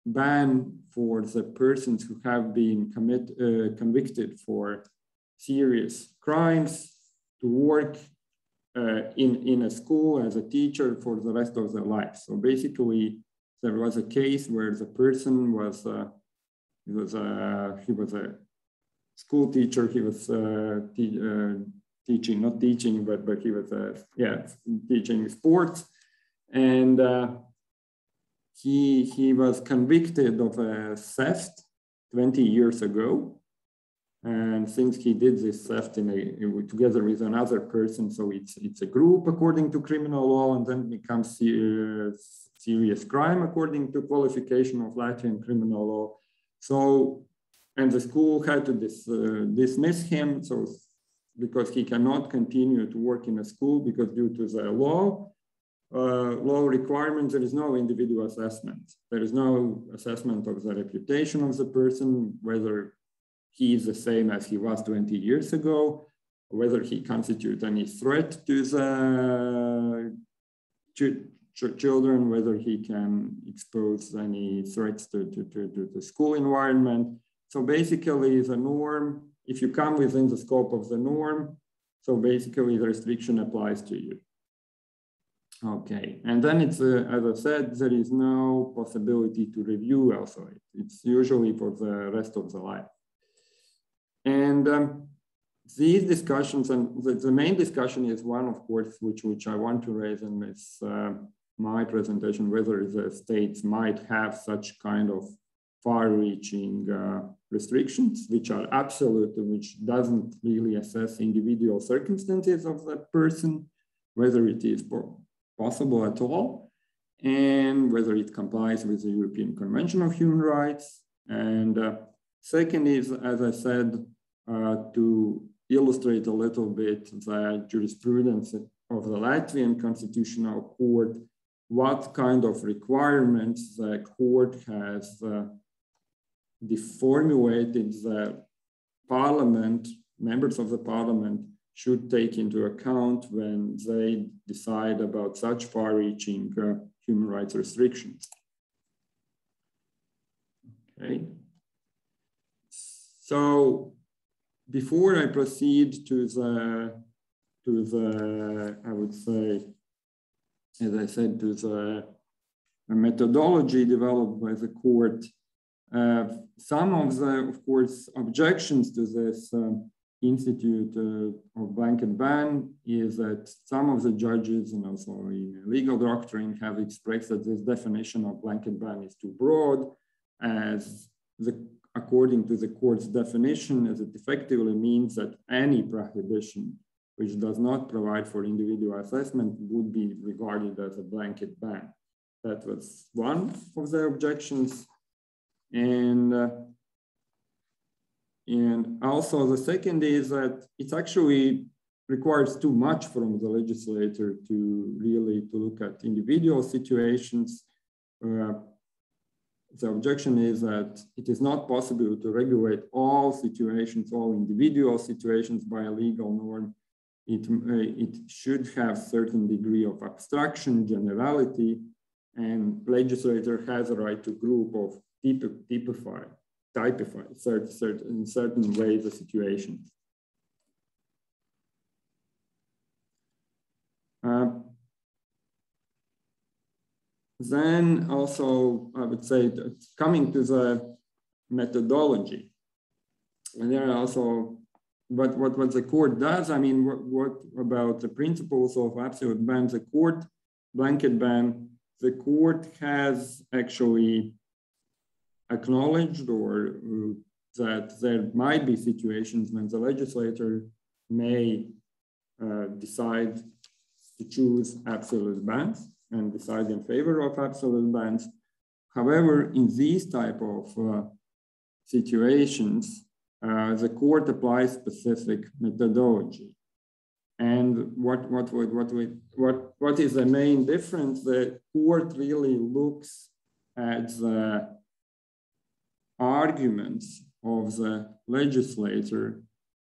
ban for the persons who have been convicted for serious crimes to work in a school as a teacher for the rest of their life. So basically, there was a case where the person was he was a school teacher. He was teaching, not teaching, but he was teaching sports, and he was convicted of a theft 20 years ago. And since he did this theft together with another person, so it's a group according to criminal law, and then it becomes serious crime according to qualification of Latvian criminal law. So, and the school had to dismiss him, so because he cannot continue to work in a school, because due to the law requirements, there is no individual assessment. There is no assessment of the reputation of the person, whether he is the same as he was 20 years ago, whether he constitutes any threat to the children, whether he can expose any threats to the school environment. So basically the norm, if you come within the scope of the norm, so basically the restriction applies to you. Okay, and then it's, as I said, there is no possibility to review also. It's usually for the rest of the life. And these discussions, and the main discussion is one, of course, which I want to raise in this my presentation, whether the states might have such kind of far-reaching restrictions, which are absolute, which doesn't really assess individual circumstances of that person, whether it is possible at all, and whether it complies with the European Convention of Human Rights. And second is, as I said, to illustrate a little bit the jurisprudence of the Latvian Constitutional Court, what kind of requirements the court has formulated the parliament, members of the parliament should take into account when they decide about such far-reaching human rights restrictions. Okay. So before I proceed to the I would say, as I said, to the methodology developed by the court, some of the, of course, objections to this institute of blanket ban is that some of the judges and also in legal doctrine have expressed that this definition of blanket ban is too broad, as according to the court's definition, as it effectively means that any prohibition which does not provide for individual assessment would be regarded as a blanket ban. That was one of the objections. And also the second is that it actually requires too much from the legislator to really look at individual situations. The objection is that it is not possible to regulate all situations, all individual situations by a legal norm. It should have certain degree of abstraction, generality, and legislator has a right to group of typify in certain ways the situations. Then also, I would say, coming to the methodology, and there are also what the court does. I mean, what about the principles of absolute ban? The court blanket ban the court has actually acknowledged or that there might be situations when the legislator may decide to choose absolute bans and decide in favor of absolute bans. However, in these type of situations, the court applies specific methodology. And what is the main difference? The court really looks at the arguments of the legislator,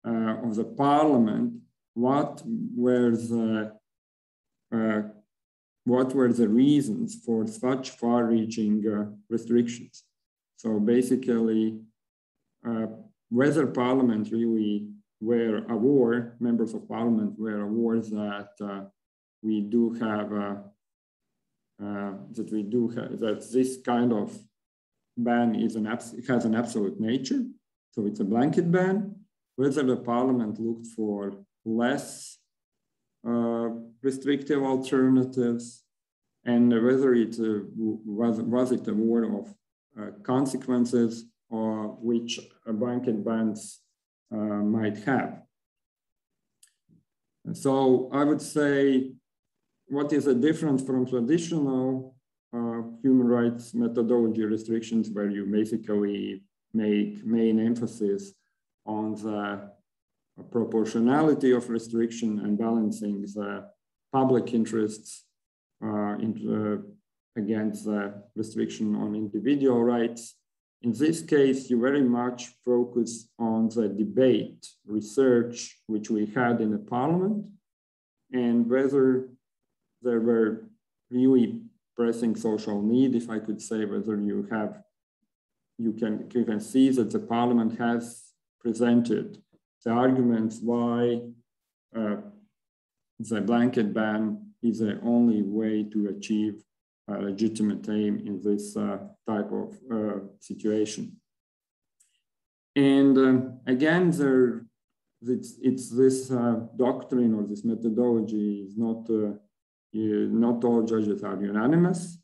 of the parliament, what were the reasons for such far-reaching restrictions. So basically, whether parliament really were aware, members of parliament were aware that we do have that this kind of ban has an absolute nature, so it's a blanket ban. Whether the parliament looked for less restrictive alternatives, and whether it was it aware of consequences or which blanket bans might have. So I would say what is a difference from traditional human rights methodology restrictions, where you basically make main emphasis on the proportionality of restriction and balancing the public interests against the restriction on individual rights. In this case, you very much focus on the debate, research, which we had in the parliament, and whether there were really pressing social need, if I could say, whether you can see that the parliament has presented the arguments why the blanket ban is the only way to achieve a legitimate aim in this type of situation. And again, it's this doctrine or this methodology is not all judges are unanimous.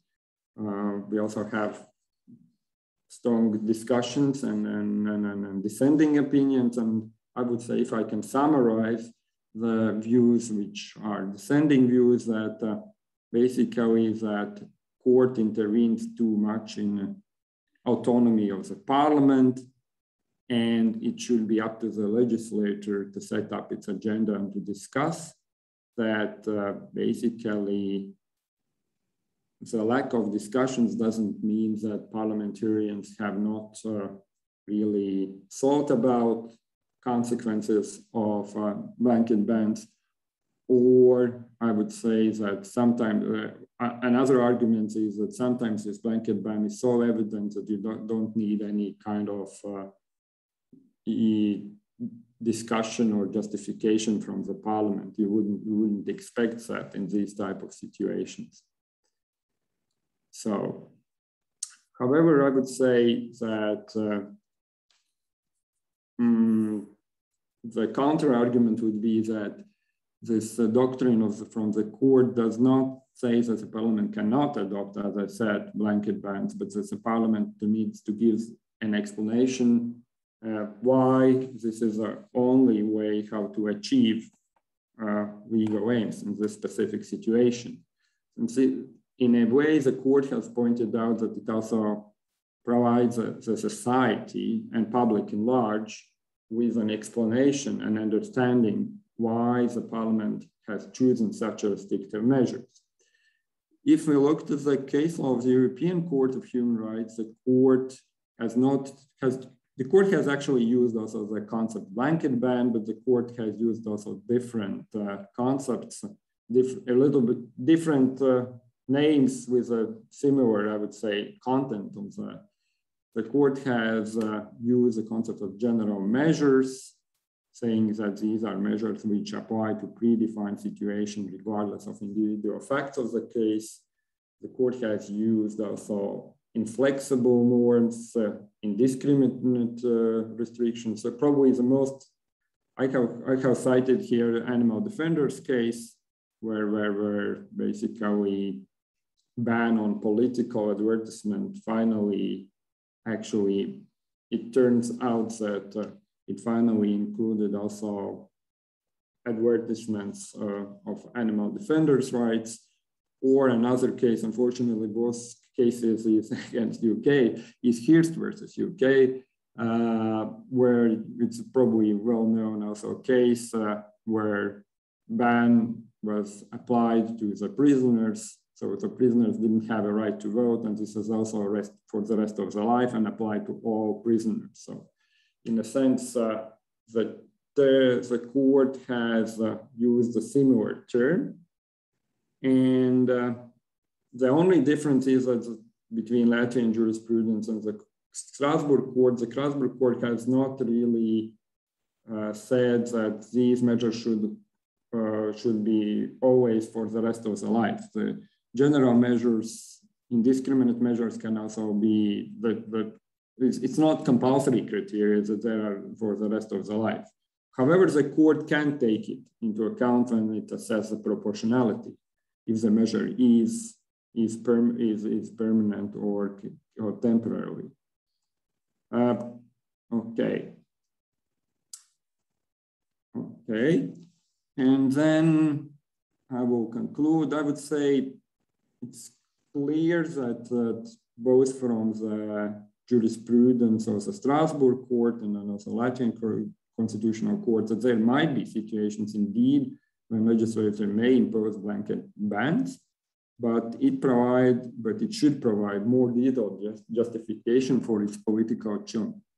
We also have strong discussions and dissenting opinions. And I would say, if I can summarize the views, which are dissenting views, that basically that court intervenes too much in autonomy of the parliament, and it should be up to the legislature to set up its agenda and to discuss that. Basically, the lack of discussions doesn't mean that parliamentarians have not really thought about consequences of blanket bans, or I would say that sometimes another argument is that sometimes this blanket ban is so evident that you don't need any kind of discussion or justification from the parliament. You wouldn't expect that in these type of situations. So, however, I would say that the counter argument would be that this doctrine from the court does not say that the parliament cannot adopt, as I said, blanket bans, but that the parliament needs to give an explanation why this is the only way how to achieve legal aims in this specific situation. And see, in a way, the court has pointed out that it also provides the society and public in large with an explanation and understanding why the parliament has chosen such restrictive measures. If we look to the case law of the European Court of Human Rights, the court has actually used also the concept blanket ban, but the court has used also different concepts, a little bit different names with a similar, I would say, content of the court has used the concept of general measures, saying that these are measures which apply to predefined situations regardless of individual facts of the case. The court has used also inflexible norms, indiscriminate restrictions. So probably the most, I have cited here animal defenders case, where basically ban on political advertisement finally, actually, it turns out that it finally included also advertisements of animal defenders' rights. Or another case, unfortunately, both cases is against UK, is Hirst versus UK, where it's probably well-known also a case where ban was applied to the prisoners. So the prisoners didn't have a right to vote, and this is also for the rest of their life and applied to all prisoners. So in a sense, the court has used a similar term. And the only difference is that between Latvian jurisprudence and the Strasbourg court has not really said that these measures should be always for the rest of the life. The general measures, indiscriminate measures can also be, it's not compulsory criteria that they are for the rest of the life. However, the court can take it into account when it assesses proportionality, if the measure is permanent or temporary. Okay, and then I will conclude. I would say it's clear that both from the jurisprudence of the Strasbourg court and then also Latvian constitutional court, that there might be situations indeed when legislature may impose blanket bans, but it should provide more detailed justification for its political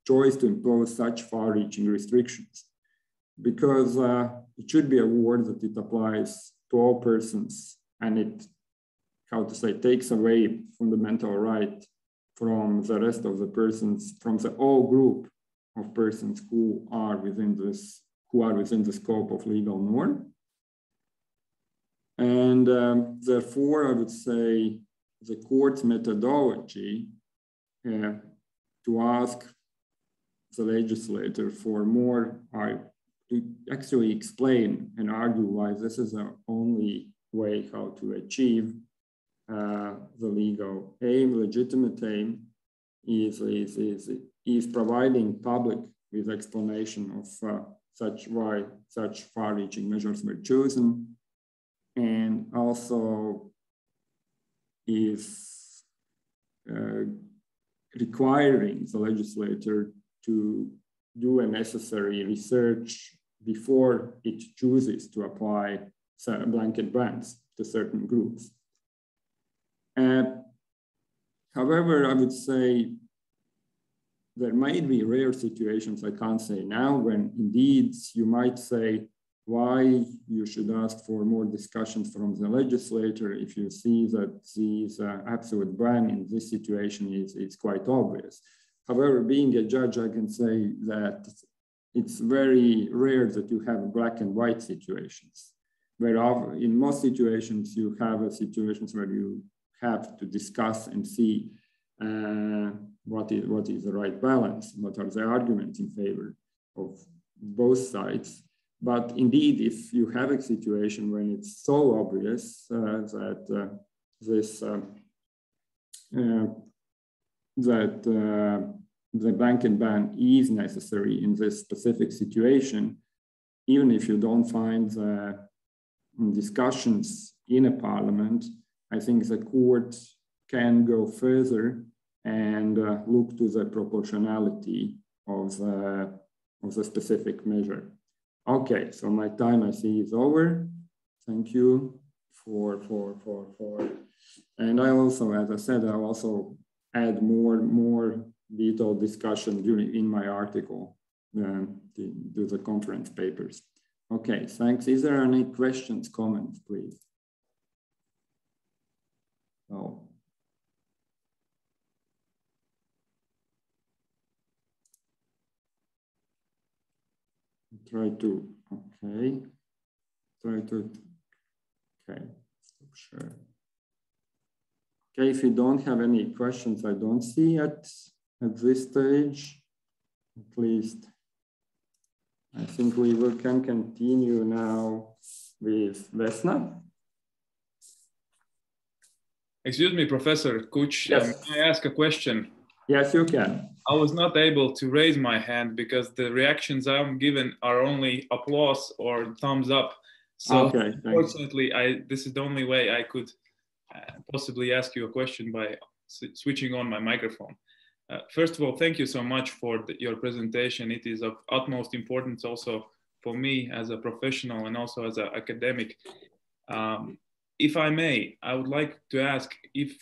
choice to impose such far-reaching restrictions, because it should be a word that it applies to all persons, and it, takes away fundamental right from the rest of the persons, from the whole group of persons who are within the scope of legal norm. And therefore, I would say the court's methodology to ask the legislator for more, to actually explain and argue why this is the only way how to achieve the legal aim, legitimate aim, is providing public with explanation of why such far-reaching measures were chosen, and also is requiring the legislator to do a necessary research before it chooses to apply blanket bans to certain groups. However, I would say there might be rare situations, I can't say now, when indeed you might say why you should ask for more discussions from the legislator if you see that this absolute ban in this situation is quite obvious. However, being a judge, I can say that it's very rare that you have black and white situations, where in most situations you have situations where you have to discuss and see what is the right balance, what are the arguments in favor of both sides. But indeed, if you have a situation when it's so obvious that the blanket ban is necessary in this specific situation, even if you don't find discussions in a parliament, I think the court can go further and look to the proportionality of the specific measure. Okay, so my time I see is over. Thank you and I also, as I said, I'll also add more detailed discussion in my article to the conference papers. Okay, thanks. Is there any questions, comments, please? Oh. Okay. Stop share. Okay, if you don't have any questions, I don't see at this stage, at least. I think we can continue now with Vesna. Excuse me, Professor Kuch, Yes. may I ask a question? Yes, you can. I was not able to raise my hand because the reactions I'm given are only applause or thumbs up. So Okay, unfortunately, this is the only way I could possibly ask you a question by switching on my microphone. First of all, thank you so much for your presentation. It is of utmost importance also for me as a professional and also as an academic. If I may, I would like to ask if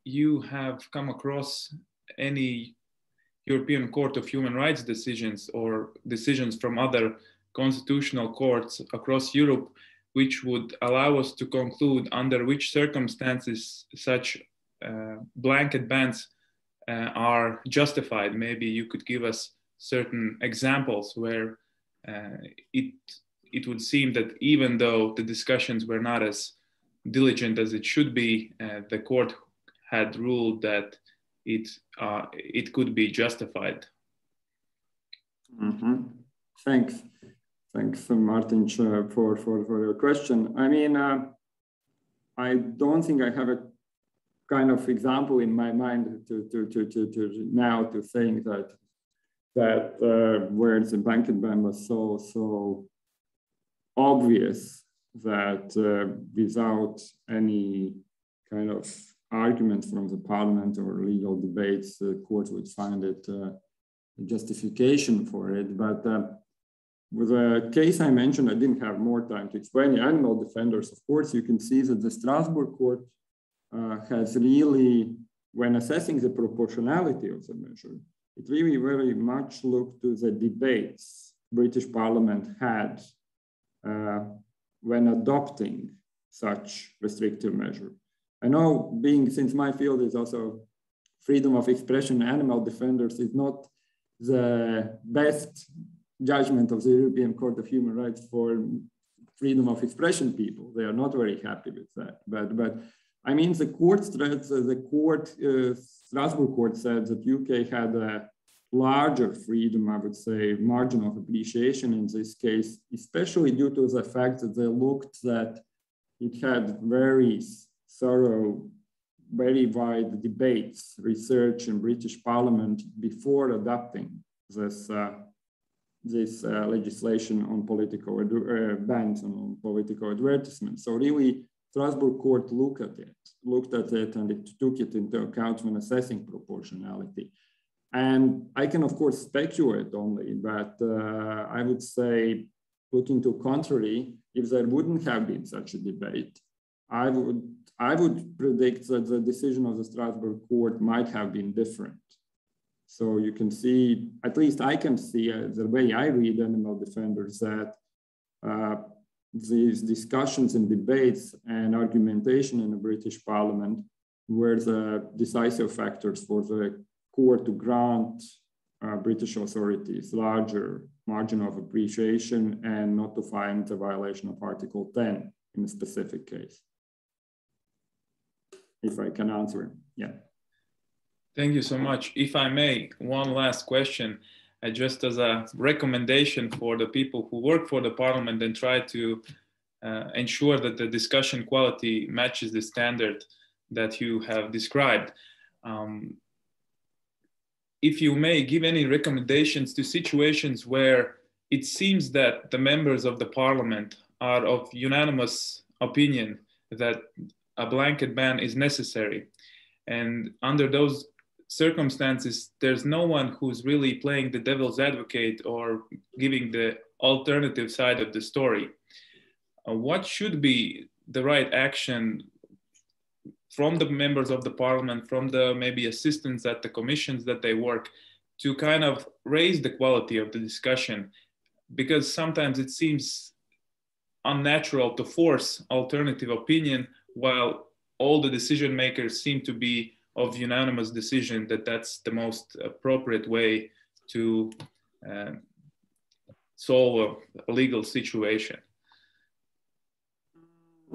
you have come across any European Court of Human Rights decisions or decisions from other constitutional courts across Europe, which would allow us to conclude under which circumstances such blanket bans are justified. Maybe you could give us certain examples where it would seem that even though the discussions were not as diligent as it should be, the court had ruled that it could be justified. Mm-hmm. Thanks, Martin, for your question. I mean, I don't think I have a kind of example in my mind to now to saying that where the blanket ban was so obvious that without any kind of arguments from the parliament or legal debates, the court would find it a justification for it. But with the case I mentioned, I didn't have more time to explain. The animal defenders, of course, you can see that the Strasbourg court has really, when assessing the proportionality of the measure, it really very much looked to the debates British Parliament had when adopting such restrictive measure. I know, since my field is also freedom of expression, animal defenders is not the best judgment of the European Court of Human Rights for freedom of expression people. They are not very happy with that. But I mean, the Strasbourg court said that UK had a larger freedom, I would say, margin of appreciation in this case, especially due to the fact that they looked that it had very thorough, very wide debates, research in British Parliament before adopting this legislation on political bans on political advertisements. So really, Strasbourg court looked at it, and it took it into account when assessing proportionality. And I can, of course, speculate only, but I would say, looking to contrary, if there wouldn't have been such a debate, I would predict that the decision of the Strasbourg court might have been different. So you can see, at least I can see the way I read animal defenders, that these discussions and debates and argumentation in the British Parliament were the decisive factors for the court to grant British authorities larger margin of appreciation and not to find a violation of Article 10 in a specific case. If I can answer, yeah. Thank you so much. If I may, one last question, just as a recommendation for the people who work for the Parliament and try to ensure that the discussion quality matches the standard that you have described. If you may give any recommendations to situations where it seems that the members of the Parliament are of unanimous opinion that a blanket ban is necessary. And under those circumstances, there's no one who's really playing the devil's advocate or giving the alternative side of the story. What should be the right action from the members of the Parliament, from the maybe assistants at the commissions that they work, to kind of raise the quality of the discussion? Because sometimes it seems unnatural to force alternative opinion while all the decision makers seem to be of unanimous decision that that's the most appropriate way to solve a legal situation.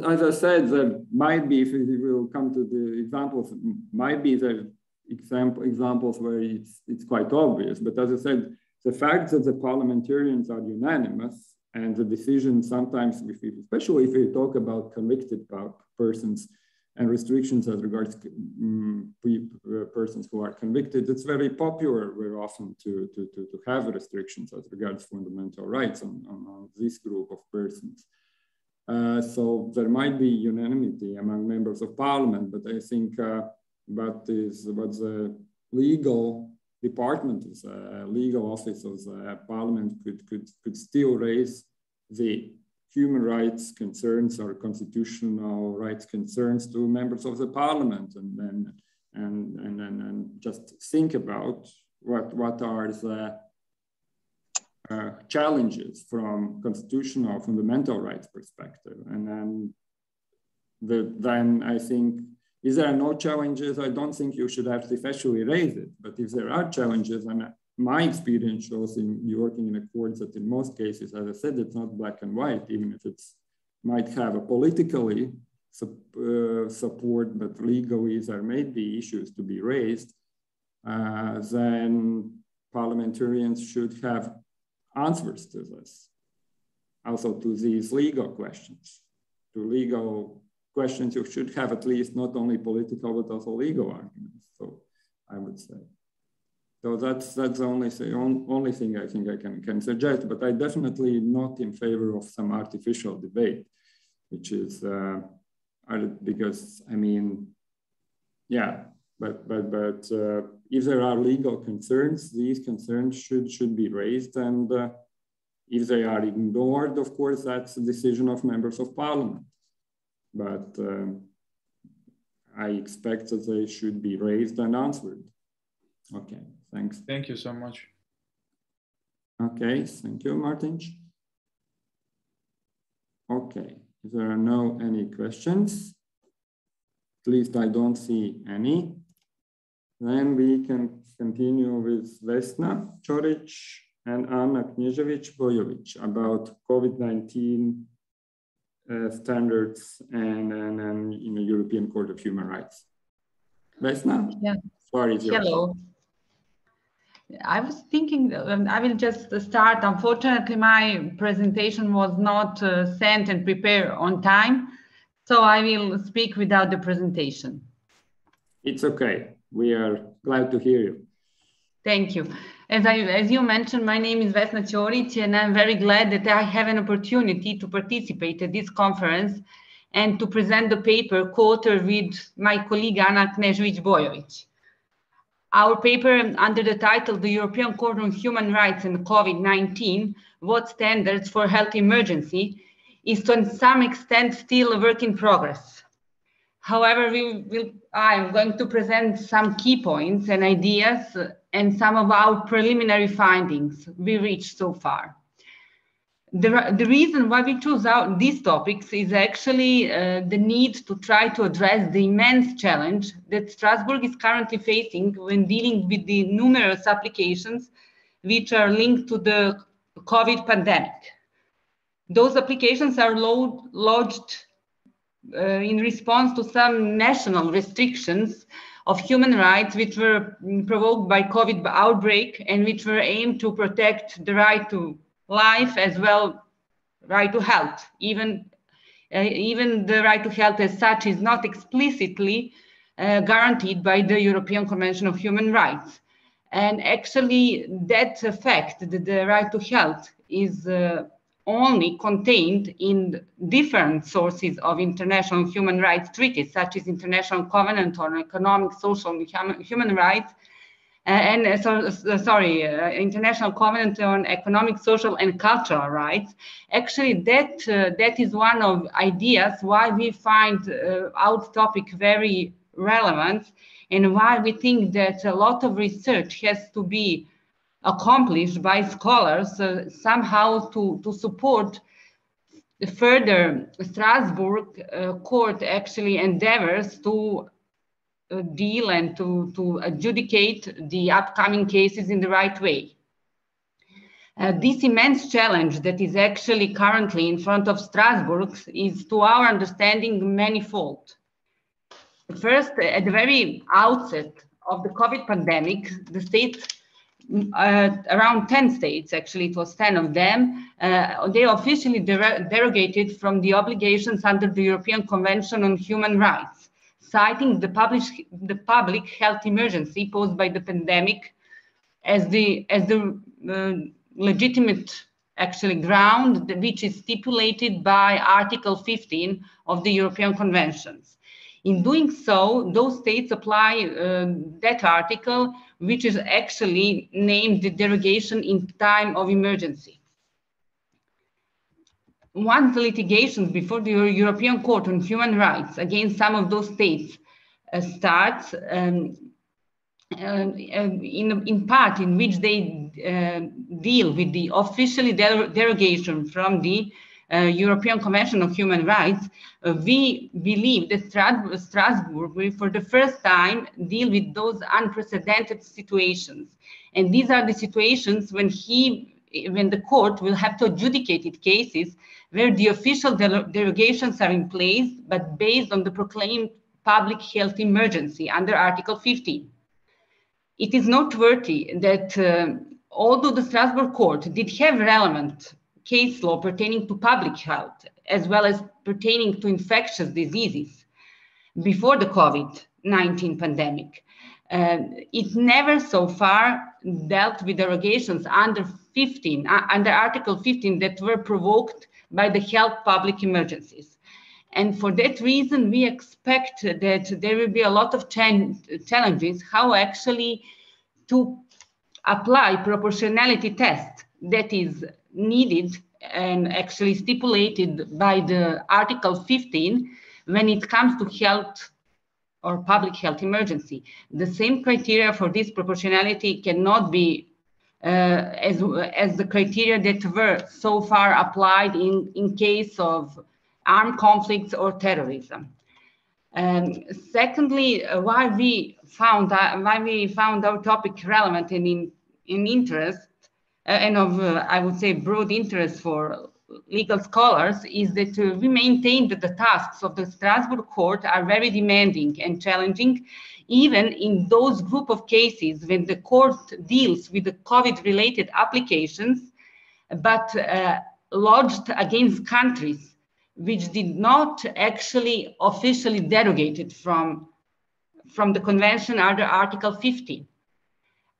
As I said, there might be, if we will come to the examples, might be the examples where it's quite obvious. But as I said, the fact that the parliamentarians are unanimous and the decision sometimes, especially if we talk about convicted persons, and restrictions as regards persons who are convicted. It's very popular very often to have restrictions as regards fundamental rights on this group of persons. So there might be unanimity among members of parliament, but I think what the legal department, legal office of the parliament could still raise the human rights concerns or constitutional rights concerns to members of the parliament, and just think about what are the challenges from constitutional fundamental rights perspective. And then I think, if there are no challenges, I don't think you should artificially raise it. But if there are challenges, and my experience shows in working in a court that in most cases, as I said, it's not black and white, even if it might have a politically support, but legally there may be issues to be raised, then parliamentarians should have answers to this, also to these legal questions. To legal questions, you should have at least not only political, but also legal arguments, so I would say. So that's the only thing I think I can suggest, but I definitely not in favor of some artificial debate, which is because I mean, yeah, but if there are legal concerns, these concerns should be raised, and if they are ignored, of course, that's the decision of members of parliament. But I expect that they should be raised and answered. Okay, thanks. Thank you so much. Okay, thank you, Martin. Okay, if there are no any questions, at least I don't see any, then we can continue with Vesna Čorić and Anna Knežević-Bojović about COVID-19 standards and in the European Court of Human Rights. Vesna? Yeah. Sorry. Hello. I was thinking, I will just start. Unfortunately, my presentation was not sent and prepared on time, so I will speak without the presentation. It's okay. We are glad to hear you. Thank you. As you mentioned, my name is Vesna Čorić, and I'm very glad that I have an opportunity to participate at this conference and to present the paper co-authored with my colleague Anna Knežević-Bojović. Our paper, under the title, The European Court on Human Rights and COVID-19, What Standards for Health Emergency, is to some extent still a work in progress. However, I am going to present some key points and ideas and some of our preliminary findings we reached so far. The reason why we chose out these topics is actually the need to try to address the immense challenge that Strasbourg is currently facing when dealing with the numerous applications which are linked to the COVID pandemic. Those applications are lodged in response to some national restrictions of human rights which were provoked by COVID outbreak and which were aimed to protect the right to life as well right to health. Even the right to health as such is not explicitly guaranteed by the European Convention of Human Rights. And actually that fact, the right to health, is only contained in different sources of international human rights treaties, such as International Covenant on Economic, Social, and Human Rights, International Covenant on Economic, Social, and Cultural Rights. Actually, that is one of ideas why we find our topic very relevant, and why we think that a lot of research has to be accomplished by scholars somehow to support the further Strasbourg court actually endeavors to deal and to adjudicate the upcoming cases in the right way. This immense challenge that is actually currently in front of Strasbourg is, to our understanding, manifold. First, at the very outset of the COVID pandemic, the states, around 10 states, actually it was 10 of them, they officially derogated from the obligations under the European Convention on Human Rights, citing the public health emergency posed by the pandemic as the legitimate actually ground which is stipulated by Article 15 of the European Conventions. In doing so, those states apply that article, which is actually named the derogation in time of emergency. Once the litigations before the European Court on Human Rights against some of those states starts, in part in which they deal with the officially derogation from the European Convention of Human Rights, we believe that Strasbourg will for the first time deal with those unprecedented situations. And these are the situations when the court will have to adjudicate cases where the official derogations are in place, but based on the proclaimed public health emergency under Article 15. It is noteworthy that although the Strasbourg Court did have relevant case law pertaining to public health, as well as pertaining to infectious diseases before the COVID-19 pandemic, it never so far dealt with derogations under Article 15 that were provoked by the health public emergencies. And for that reason, we expect that there will be a lot of challenges how actually to apply proportionality test that is needed and actually stipulated by the Article 15 when it comes to health or public health emergency. The same criteria for this proportionality cannot be as the criteria that were so far applied in case of armed conflicts or terrorism. Secondly, why we found our topic relevant and in interest and of I would say broad interest for legal scholars is that we maintain that the tasks of the Strasbourg Court are very demanding and challenging, even in those group of cases when the court deals with the COVID-related applications, but lodged against countries which did not actually officially derogate from the convention under Article 15.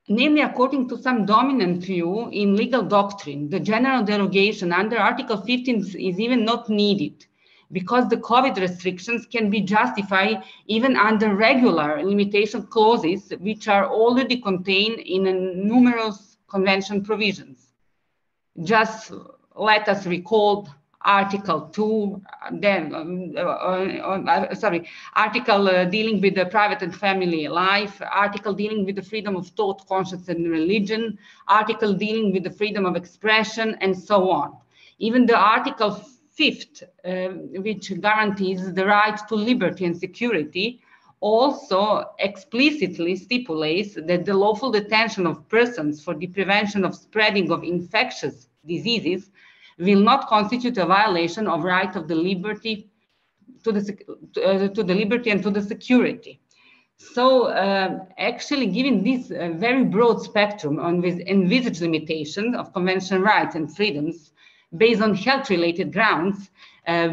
Namely, according to some dominant view in legal doctrine, the general derogation under Article 15 is even not needed because the COVID restrictions can be justified even under regular limitation clauses, which are already contained in numerous convention provisions. Just let us recall Article 2, Article dealing with the private and family life, Article dealing with the freedom of thought, conscience, and religion, Article dealing with the freedom of expression, and so on. Even the Article 5th, which guarantees the right to liberty and security, also explicitly stipulates that the lawful detention of persons for the prevention of spreading of infectious diseases will not constitute a violation of right of the liberty to the liberty and to the security. So actually giving this very broad spectrum on with envisaged limitation of convention rights and freedoms based on health-related grounds,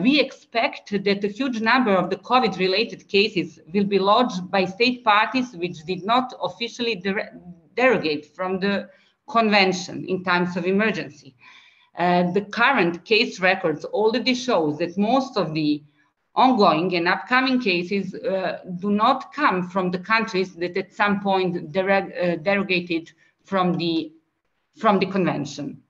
we expect that a huge number of the COVID-related cases will be lodged by state parties which did not officially derogate from the convention in times of emergency. The current case records already shows that most of the ongoing and upcoming cases do not come from the countries that at some point derogated from the convention.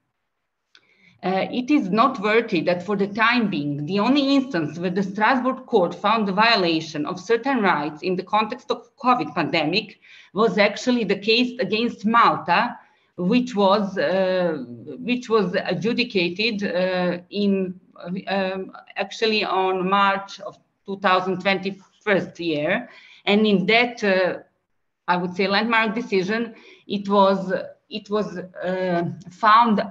It is noteworthy that for the time being, the only instance where the Strasbourg Court found the violation of certain rights in the context of COVID pandemic was actually the case against Malta, which was adjudicated actually on March of 2021 year, and in that I would say landmark decision, it was found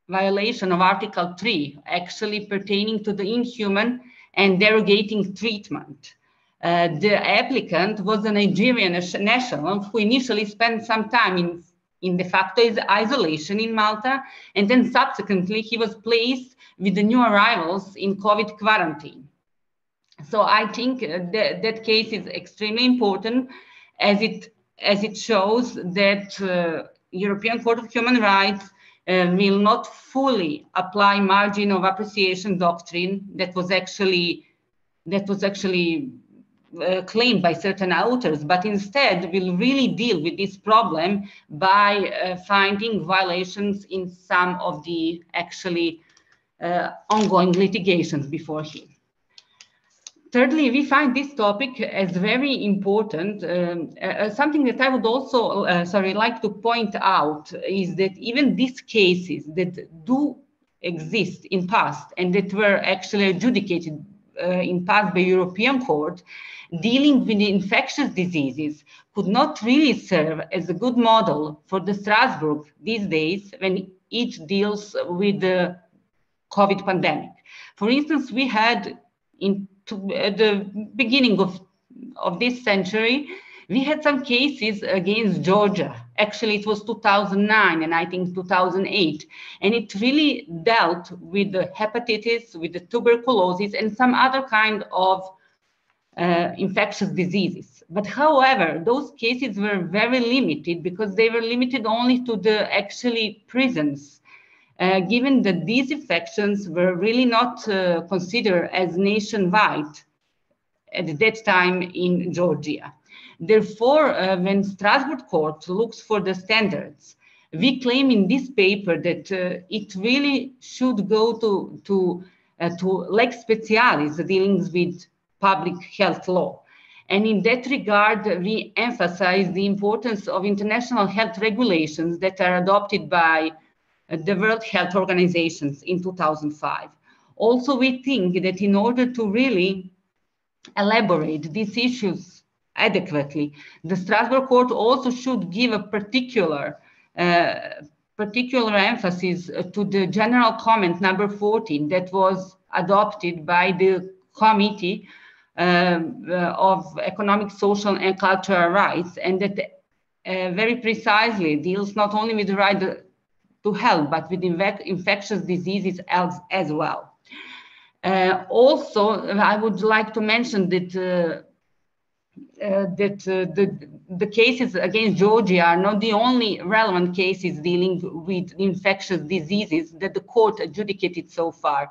violation of Article 3, actually pertaining to the inhuman and derogating treatment. The applicant was a Nigerian national who initially spent some time in de facto isolation in Malta, and then subsequently he was placed with the new arrivals in COVID quarantine. So I think that case is extremely important, as it shows that European Court of Human Rights will not fully apply margin of appreciation doctrine that was actually claimed by certain authors, but instead will really deal with this problem by finding violations in some of the actually ongoing litigations before him. Thirdly, we find this topic as very important. Something that I would also like to point out is that even these cases that do exist in past and that were actually adjudicated in past by European Court, dealing with infectious diseases could not really serve as a good model for the Strasbourg these days when it deals with the COVID pandemic. For instance, we had at the beginning of this century, we had some cases against Georgia. Actually, it was 2009 and I think 2008. And it really dealt with the hepatitis, with the tuberculosis and some other kind of infectious diseases. But however, those cases were very limited because they were limited only to the actually prisons, given that these infections were really not considered as nationwide at that time in Georgia. Therefore, when Strasbourg Court looks for the standards, we claim in this paper that it really should go to lex specialis dealing with public health law. And in that regard, we emphasize the importance of international health regulations that are adopted by the World Health Organization in 2005. Also, we think that in order to really elaborate these issues adequately, the Strasbourg Court also should give a particular emphasis to the general comment number 14 that was adopted by the Committee of Economic, Social and Cultural Rights, and that very precisely deals not only with the right to health, but with infectious diseases as well. Also, I would like to mention that the cases against Georgia are not the only relevant cases dealing with infectious diseases that the court adjudicated so far.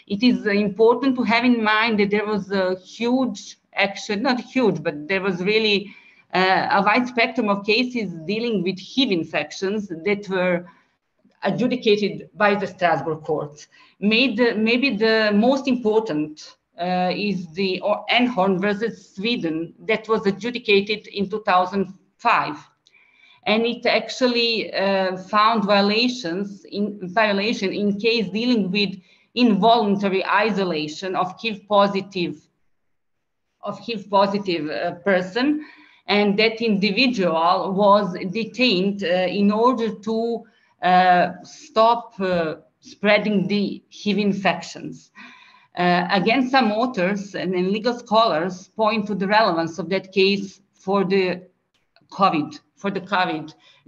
It is important to have in mind that there was a huge action, not huge, but there was really a wide spectrum of cases dealing with HIV infections that were adjudicated by the Strasbourg Court. Maybe the most important is the Enhorn versus Sweden that was adjudicated in 2005. And it actually found violation in case dealing with involuntary isolation of HIV positive person, and that individual was detained in order to stop spreading the HIV infections. Again, some authors and legal scholars point to the relevance of that case for the COVID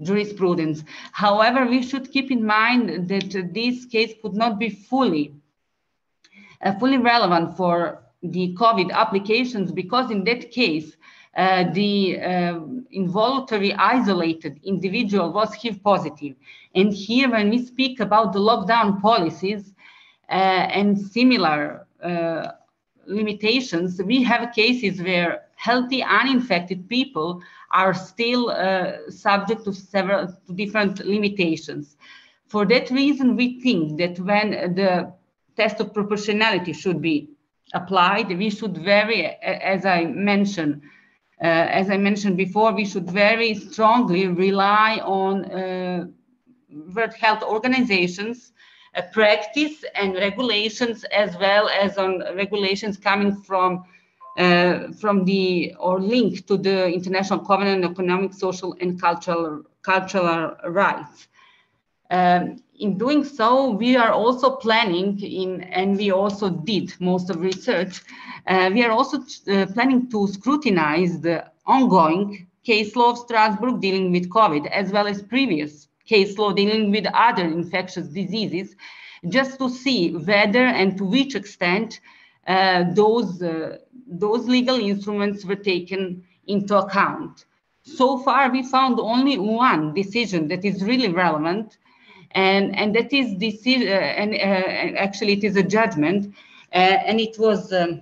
jurisprudence. However, we should keep in mind that this case could not be fully relevant for the COVID applications, because in that case, the involuntary isolated individual was HIV positive. And here, when we speak about the lockdown policies and similar limitations, we have cases where healthy, uninfected people are still subject to several different limitations. For that reason, we think that when the test of proportionality should be applied, we should as I mentioned before, we should very strongly rely on World Health Organization's practice and regulations, as well as on regulations coming from or linked to the International Covenant on Economic, Social and Cultural Rights. In doing so, we are also planning and we also did most of research, we are also planning to scrutinize the ongoing case law of Strasbourg dealing with COVID, as well as previous case law dealing with other infectious diseases, just to see whether and to which extent those legal instruments were taken into account. So far, we found only one decision that is really relevant, and that is actually it is a judgment, and it was and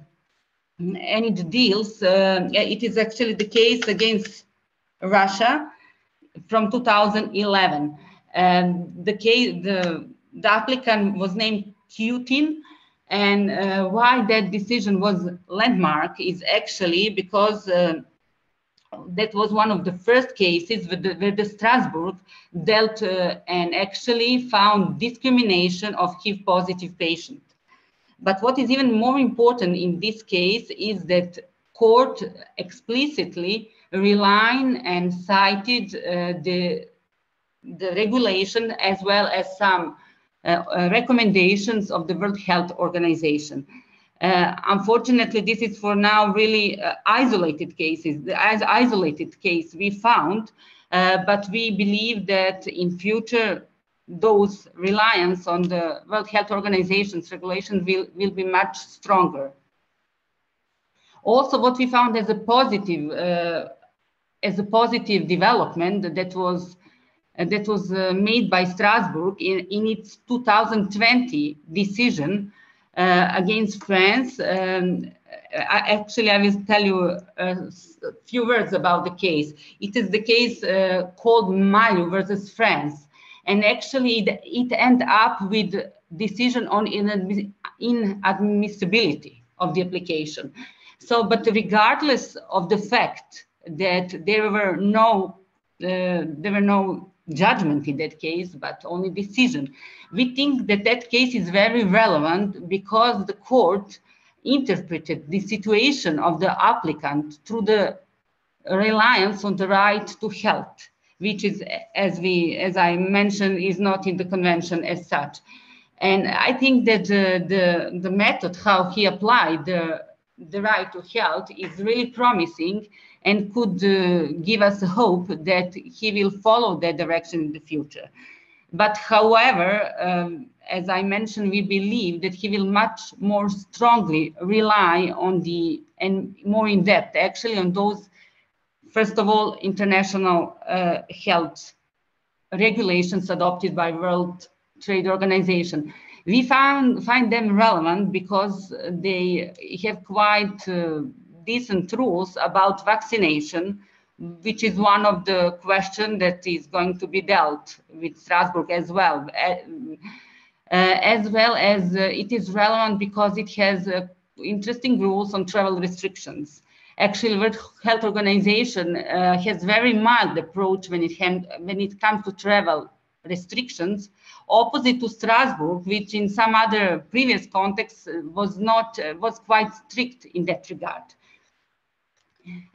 it deals. It is actually the case against Russia from 2011. The applicant was named Putin, and why that decision was landmark is actually because that was one of the first cases where the Strasbourg dealt and actually found discrimination of HIV-positive patients. But what is even more important in this case is that court explicitly relied and cited the regulation as well as some recommendations of the World Health Organization. Unfortunately, this is for now really isolated cases, the isolated case we found, but we believe that in future, those reliance on the World Health Organization's regulations will be much stronger. Also, what we found as a positive development that was made by Strasbourg in its 2020 decision against France. Actually, I will tell you a few words about the case. It is the case called Milo versus France. And actually, it ended up with decision on inadmissibility of the application. So, but regardless of the fact that there were no judgment in that case, but only decision, we think that that case is very relevant because the court interpreted the situation of the applicant through the reliance on the right to health, which is, as I mentioned, is not in the convention as such. And I think that the method how he applied the right to health is really promising and could give us hope that he will follow that direction in the future. But however, as I mentioned, we believe that he will much more strongly rely on and more in depth actually on those, first of all, international health regulations adopted by World Trade Organization. We find them relevant because they have quite decent rules about vaccination, which is one of the questions that is going to be dealt with Strasbourg as well. As well as it is relevant because it has interesting rules on travel restrictions. Actually, World Health Organization has very mild approach when it comes to travel restrictions, opposite to Strasbourg, which in some other previous contexts was quite strict in that regard.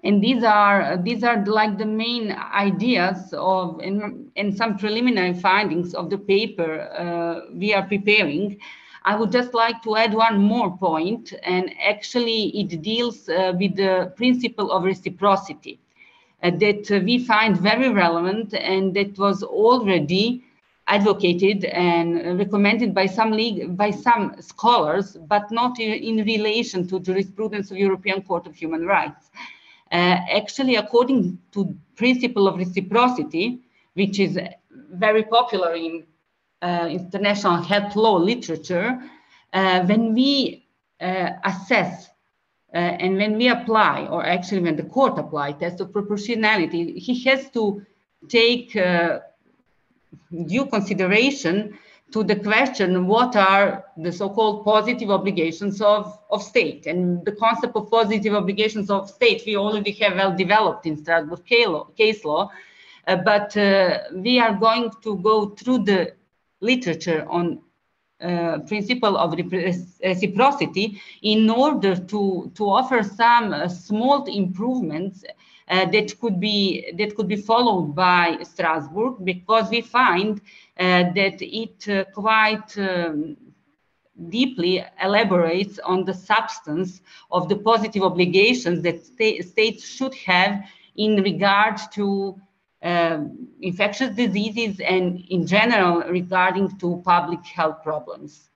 And these are like the main ideas of and some preliminary findings of the paper we are preparing. I would just like to add one more point, and actually it deals with the principle of reciprocity that we find very relevant, and that was already advocated and recommended by some scholars, but not in relation to jurisprudence of European Court of Human Rights. Actually, according to principle of reciprocity, which is very popular in international health law literature, when we assess and when we apply, or actually when the court applies test of proportionality, he has to take due consideration to the question, what are the so-called positive obligations of state? And the concept of positive obligations of state, we already have well developed in Strasbourg case law, but we are going to go through the literature on principle of reciprocity in order to offer some small improvements that could be followed by Strasbourg, because we find that it quite deeply elaborates on the substance of the positive obligations that states should have in regard to infectious diseases and in general regarding to public health problems.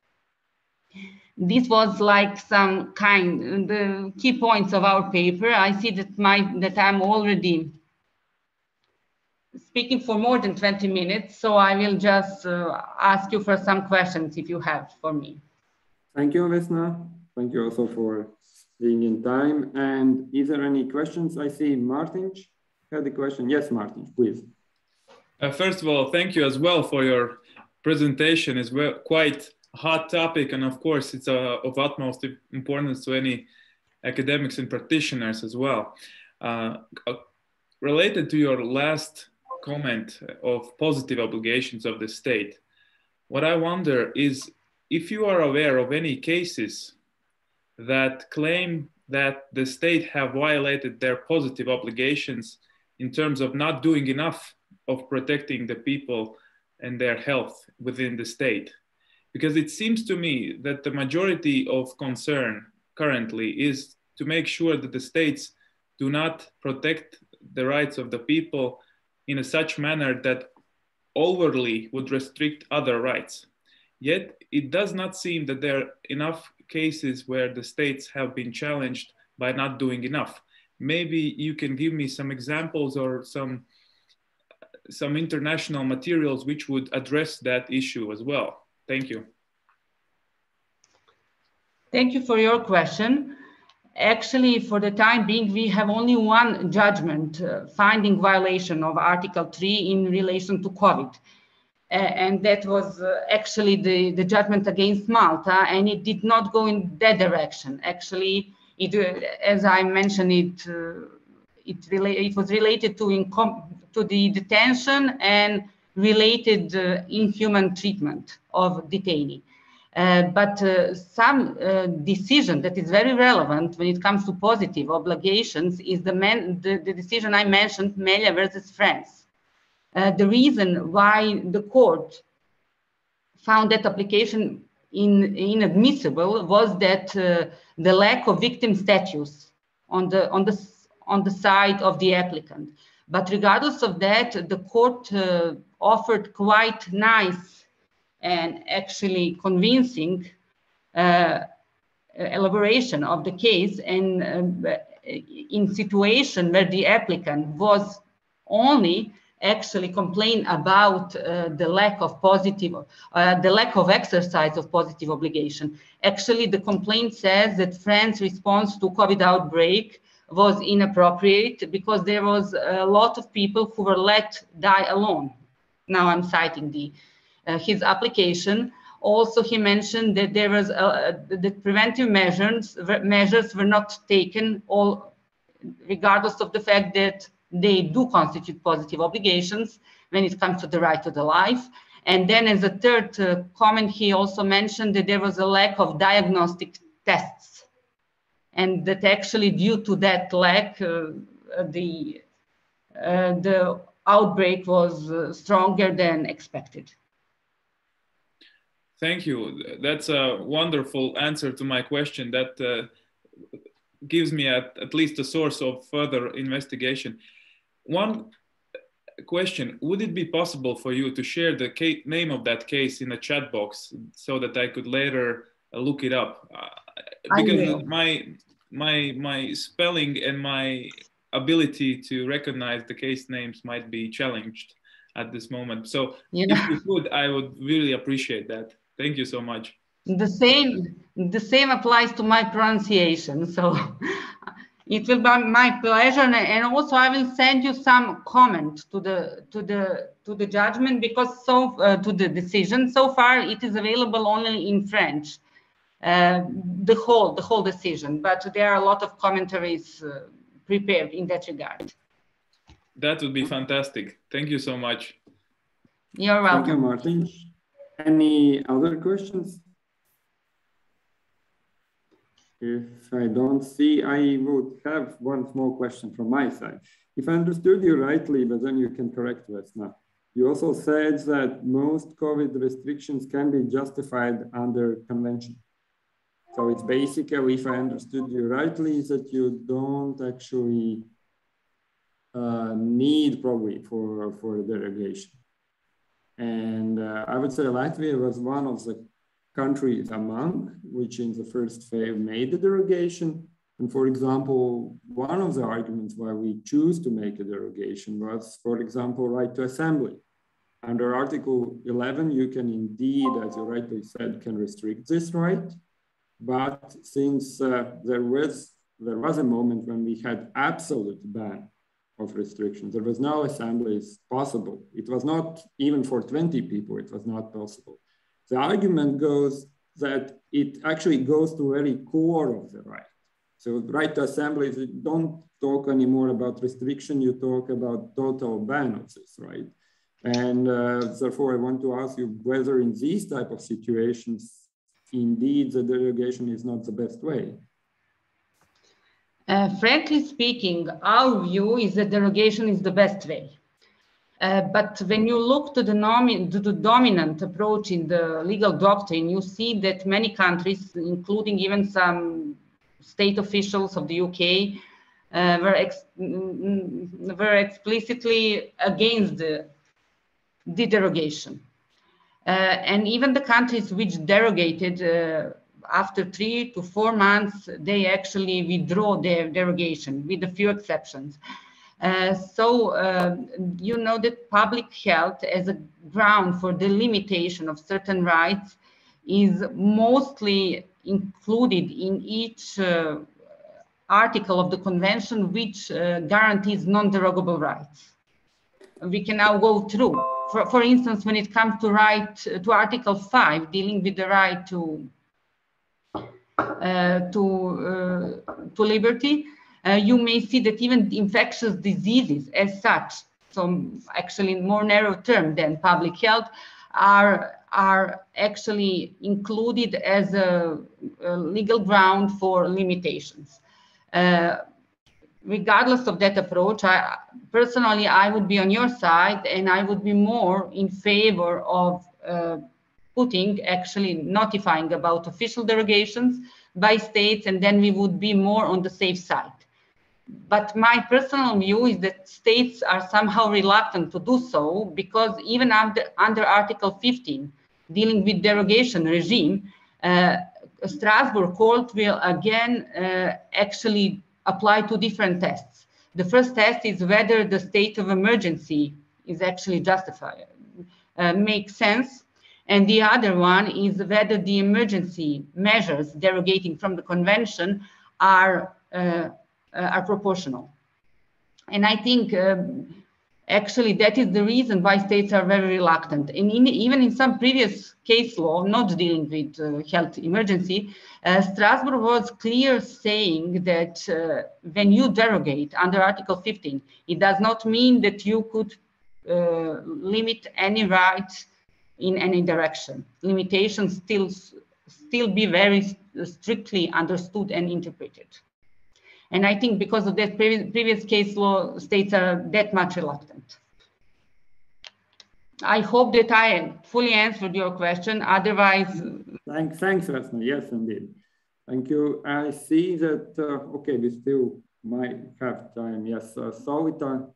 This was like some kind, the key points of our paper. I see that I'm already speaking for more than 20 minutes, so I will just ask you for some questions if you have for me. Thank you, Vesna. Thank you also for being in time. And is there any questions? I see Martin had a question. Yes, Martin, please. First of all, thank you as well for your presentation. It's quite a hot topic, and of course, it's of utmost importance to any academics and practitioners as well. Related to your last comment of positive obligations of the state, what I wonder is if you are aware of any cases that claim that the state have violated their positive obligations in terms of not doing enough of protecting the people and their health within the state. Because it seems to me that the majority of concern currently is to make sure that the states do not protect the rights of the people in a such manner that overly would restrict other rights. Yet it does not seem that there are enough cases where the states have been challenged by not doing enough. Maybe you can give me some examples or some international materials which would address that issue as well. Thank you. Thank you for your question. Actually, for the time being, we have only one judgment finding violation of Article 3 in relation to COVID. And that was actually the judgment against Malta, and it did not go in that direction. Actually, as I mentioned, it was related to the detention and related inhuman treatment of detainee. But some decision that is very relevant when it comes to positive obligations is the decision I mentioned, Milo versus France. The reason why the court found that application inadmissible was that the lack of victim status on the side of the applicant. But regardless of that, the court offered quite nice and actually convincing elaboration of the case, and in situation where the applicant was only actually complain about the lack of exercise of positive obligation. Actually, the complaint says that France's response to COVID outbreak was inappropriate because there was a lot of people who were let die alone. Now I'm citing his application. Also, he mentioned that there was the preventive measures were not taken, regardless of the fact that they do constitute positive obligations when it comes to the right to the life. And then as a third comment, he also mentioned that there was a lack of diagnostic tests, and that actually due to that lack, the outbreak was stronger than expected. Thank you. That's a wonderful answer to my question. That gives me at least a source of further investigation. One question, would it be possible for you to share the name of that case in the chat box so that I could later look it up? Because my spelling and my ability to recognize the case names might be challenged at this moment. So if you could, I would really appreciate that. Thank you so much. The same applies to my pronunciation. So it will be my pleasure, and also I will send you some comment to the judgment, because to the decision. So far, it is available only in French, the whole decision. But there are a lot of commentaries prepared in that regard. That would be fantastic. Thank you so much. You're welcome. Thank you, Martin. Any other questions? If I don't see, I would have one small question from my side. If I understood you rightly, but then you can correct us now. You also said that most COVID restrictions can be justified under convention. So it's basically, if I understood you rightly, is that you don't actually need probably for derogation. And I would say Latvia was one of the countries among which in the first phase made the derogation. And for example, one of the arguments why we choose to make a derogation was, for example, right to assembly. Under Article 11, you can indeed, as you rightly said, can restrict this right. But since there was a moment when we had absolute ban of restrictions, there was no assemblies possible. It was not even for 20 people, it was not possible. The argument goes that it actually goes to very core of the right. So right to assemblies, you don't talk anymore about restriction, you talk about total ban of this right. And therefore I want to ask you whether in these type of situations, indeed the derogation is not the best way. Frankly speaking, our view is that derogation is the best way. But when you look to the dominant approach in the legal doctrine, you see that many countries, including even some state officials of the UK, were explicitly against the derogation. And even the countries which derogated after 3 to 4 months, they actually withdraw their derogation with a few exceptions. You know that public health as a ground for the limitation of certain rights is mostly included in each article of the convention which guarantees non-derogable rights. We can now go through. For instance, when it comes to Article 5, dealing with the right to liberty, you may see that even infectious diseases as such, so actually more narrow term than public health, are actually included as a legal ground for limitations. Regardless of that approach, personally, I would be on your side, and I would be more in favor of actually notifying about official derogations by states, and then we would be more on the safe side. But my personal view is that states are somehow reluctant to do so, because even under Article 15, dealing with derogation regime, Strasbourg Court will again actually apply 2 different tests. The first test is whether the state of emergency is actually justified, makes sense. And the other one is whether the emergency measures derogating from the convention are proportional. And I think actually that is the reason why states are very reluctant. And even in some previous case law, not dealing with health emergency, Strasbourg was clear saying that when you derogate under Article 15, it does not mean that you could limit any rights in any direction. Limitations still be very strictly understood and interpreted. And I think because of that previous case law, states are that much reluctant. I hope that I fully answered your question. Otherwise... Thanks, Vesna. Yes, indeed. Thank you. I see that, okay, we still might have time. Yes, Savita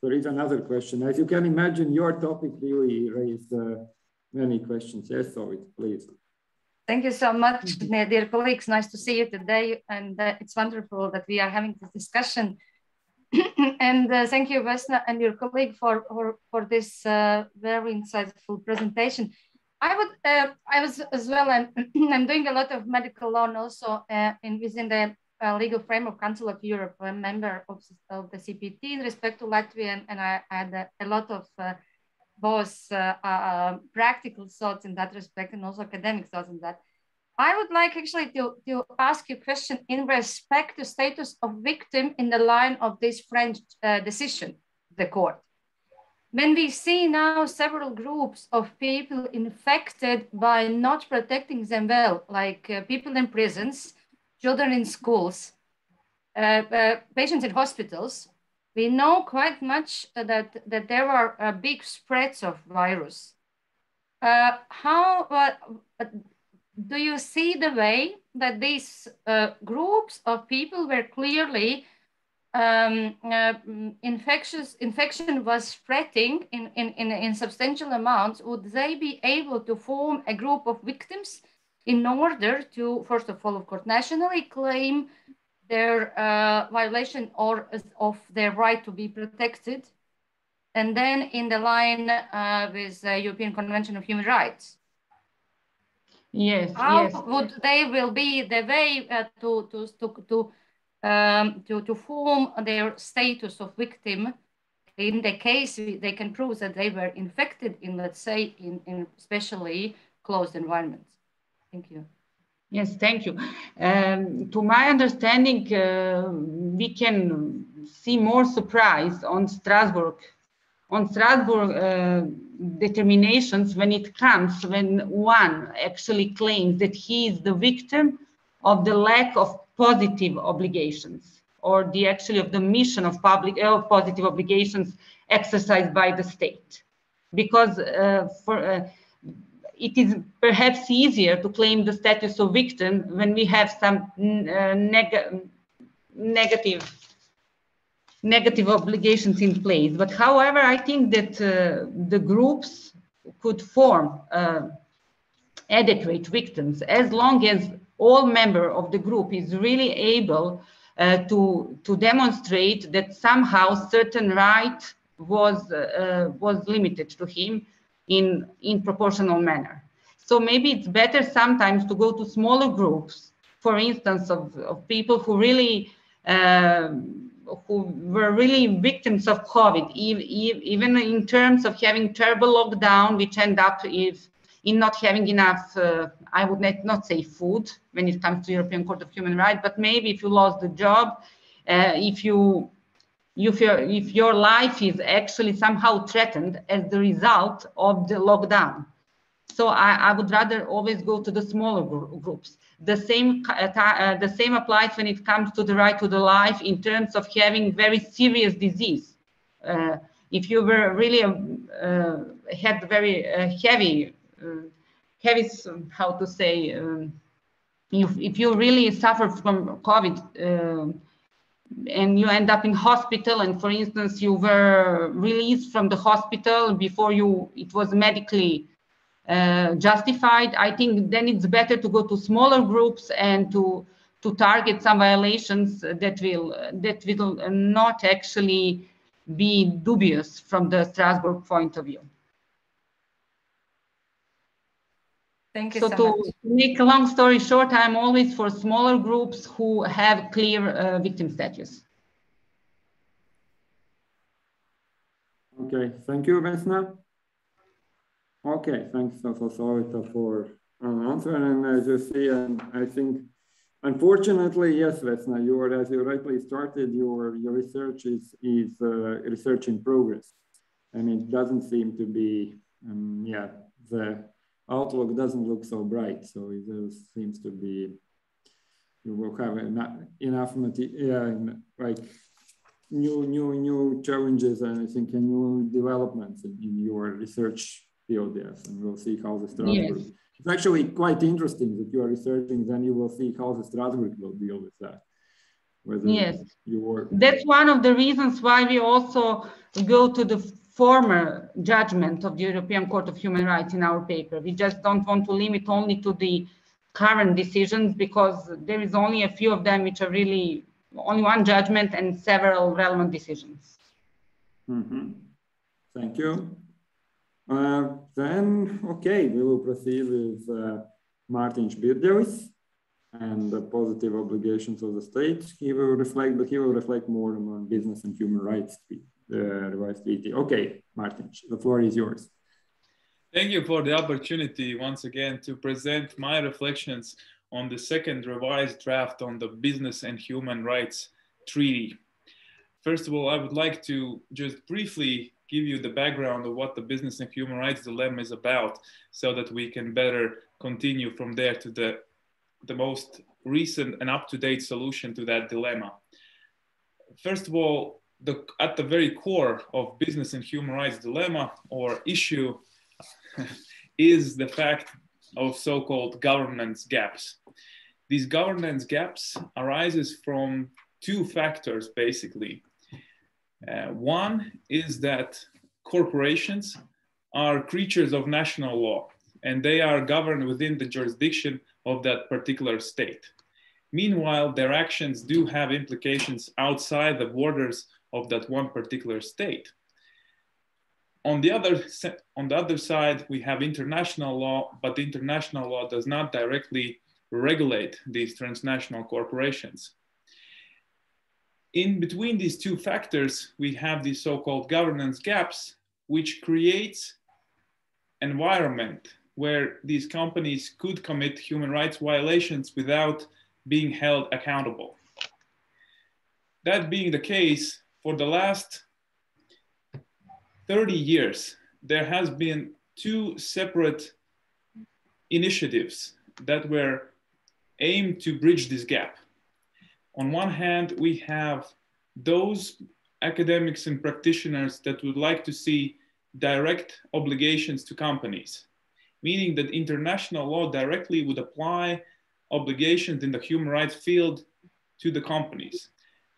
there is another question. As you can imagine, your topic really raised many questions. Yes, Savita, please. Thank you so much, dear colleagues. Nice to see you today. And it's wonderful that we are having this discussion. And thank you, Vesna, and your colleague for this very insightful presentation. I was as well, I'm doing a lot of medical law and also within the legal framework Council of Europe, a member of the CPT in respect to Latvia, and I had a lot of both practical thoughts in that respect and also academic thoughts in that. I would like actually to ask you a question in respect to status of victim in the line of this French decision, the court. When we see now several groups of people infected by not protecting them well, like people in prisons, children in schools, patients in hospitals, we know quite much that there are big spreads of virus. Do you see the way that these groups of people were clearly infection was spreading in substantial amounts, would they be able to form a group of victims in order to, first of all, of course, nationally claim their violation of their right to be protected, and then in the line with the European Convention of Human Rights? Yes. How yes. would they will be the way to form their status of victim in the case they can prove that they were infected in, let's say, in especially closed environments? Thank you. Yes, thank you. To my understanding, we can see more surprise on Strasbourg determinations when it comes, when one actually claims that he is the victim of the lack of positive obligations, or the actually of the mission of positive obligations exercised by the state. Because it is perhaps easier to claim the status of victim when we have some negative obligations in place. But however, I think that the groups could form adequate victims as long as all member of the group is really able to demonstrate that somehow certain right was limited to him in proportional manner. So maybe it's better sometimes to go to smaller groups, for instance, of people who really who were really victims of COVID, even in terms of having terrible lockdown, which end up in not having enough, I would not say food when it comes to European Court of Human Rights, but maybe if you lost the job, if your life is actually somehow threatened as the result of the lockdown. So I would rather always go to the smaller groups. The same applies when it comes to the right to the life in terms of having very serious disease. If you were really had very heavy, how to say, if you really suffer from COVID and you end up in hospital, and for instance, you were released from the hospital before it was medically justified, I think then it's better to go to smaller groups and to target some violations that will not actually be dubious from the Strasbourg point of view. Thank you so so to much. make a long story short, I'm always for smaller groups who have clear victim status. Okay, thank you, Vesna. Okay, thanks also for answering. And as you see, I think, unfortunately, yes, Vesna, as you rightly started, your research is research in progress, and it doesn't seem to be, the outlook doesn't look so bright. So it seems to be, you will have enough material, like new challenges, and I think new developments in your research field, yes, and we'll see how the Strasbourg. Yes. It's actually quite interesting that you are researching, then you will see how the Strasbourg will deal with that. Yes, that's one of the reasons why we also go to the former judgment of the European Court of Human Rights in our paper. We just don't want to limit only to the current decisions, because there is only a few of them which are really only one judgment and several relevant decisions. Mm-hmm. Thank you. Then, okay, we will proceed with Martin Špirdelis and the positive obligations of the state. He will reflect more on business and human rights, revised treaty. Okay, Martin, the floor is yours. Thank you for the opportunity once again to present my reflections on the second revised draft on the business and human rights treaty. First of all, I would like to just briefly give you the background of what the business and human rights dilemma is about, so that we can better continue from there to the most recent and up-to-date solution to that dilemma. First of all, at the very core of business and human rights dilemma or issue is the fact of so-called governance gaps. These governance gaps arises from two factors, basically. One is that corporations are creatures of national law, and they are governed within the jurisdiction of that particular state. Meanwhile, their actions do have implications outside the borders of that one particular state. On the other side, we have international law, but international law does not directly regulate these transnational corporations. In between these two factors, we have these so-called governance gaps, which creates an environment where these companies could commit human rights violations without being held accountable. That being the case, for the last 30 years, there has been two separate initiatives that were aimed to bridge this gap. On one hand, we have those academics and practitioners that would like to see direct obligations to companies, meaning that international law directly would apply obligations in the human rights field to the companies.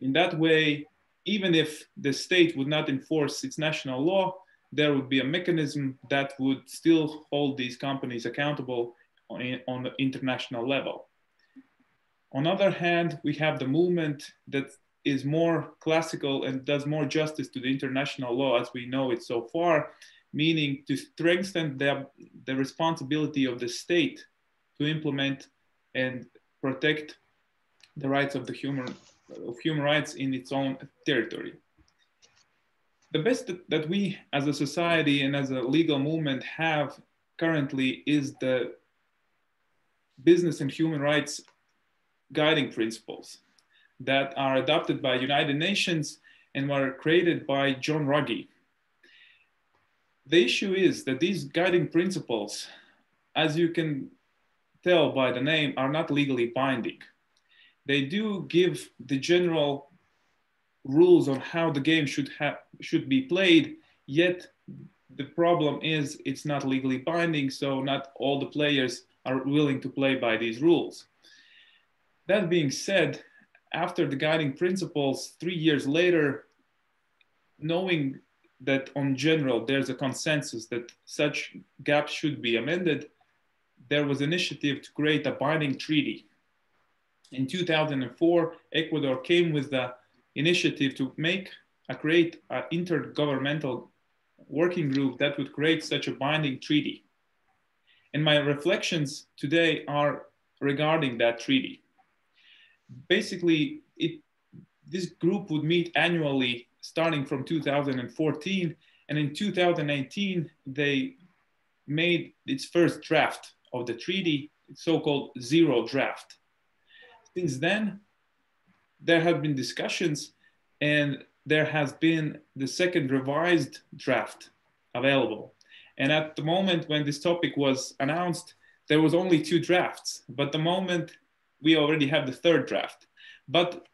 In that way, even if the state would not enforce its national law, there would be a mechanism that would still hold these companies accountable on the international level. On the other hand, we have the movement that is more classical and does more justice to the international law as we know it so far, meaning to strengthen the responsibility of the state to implement and protect the rights of the human rights in its own territory. The best that we as a society and as a legal movement have currently is the business and human rights guiding principles that are adopted by United Nations and were created by John Ruggie. The issue is that these guiding principles, as you can tell by the name, are not legally binding. They do give the general rules on how the game should be played, yet the problem is it's not legally binding, so not all the players are willing to play by these rules. That being said, after the guiding principles, 3 years later, knowing that on general there's a consensus that such gaps should be amended, there was initiative to create a binding treaty. In 2004, Ecuador came with the initiative to create an intergovernmental working group that would create such a binding treaty. And my reflections today are regarding that treaty. Basically, this group would meet annually starting from 2014, and in 2018, they made its first draft of the treaty, so-called zero draft. Since then, there have been discussions and there has been the second revised draft available. And at the moment when this topic was announced, there was only 2 drafts, but the moment we already have the 3rd draft. But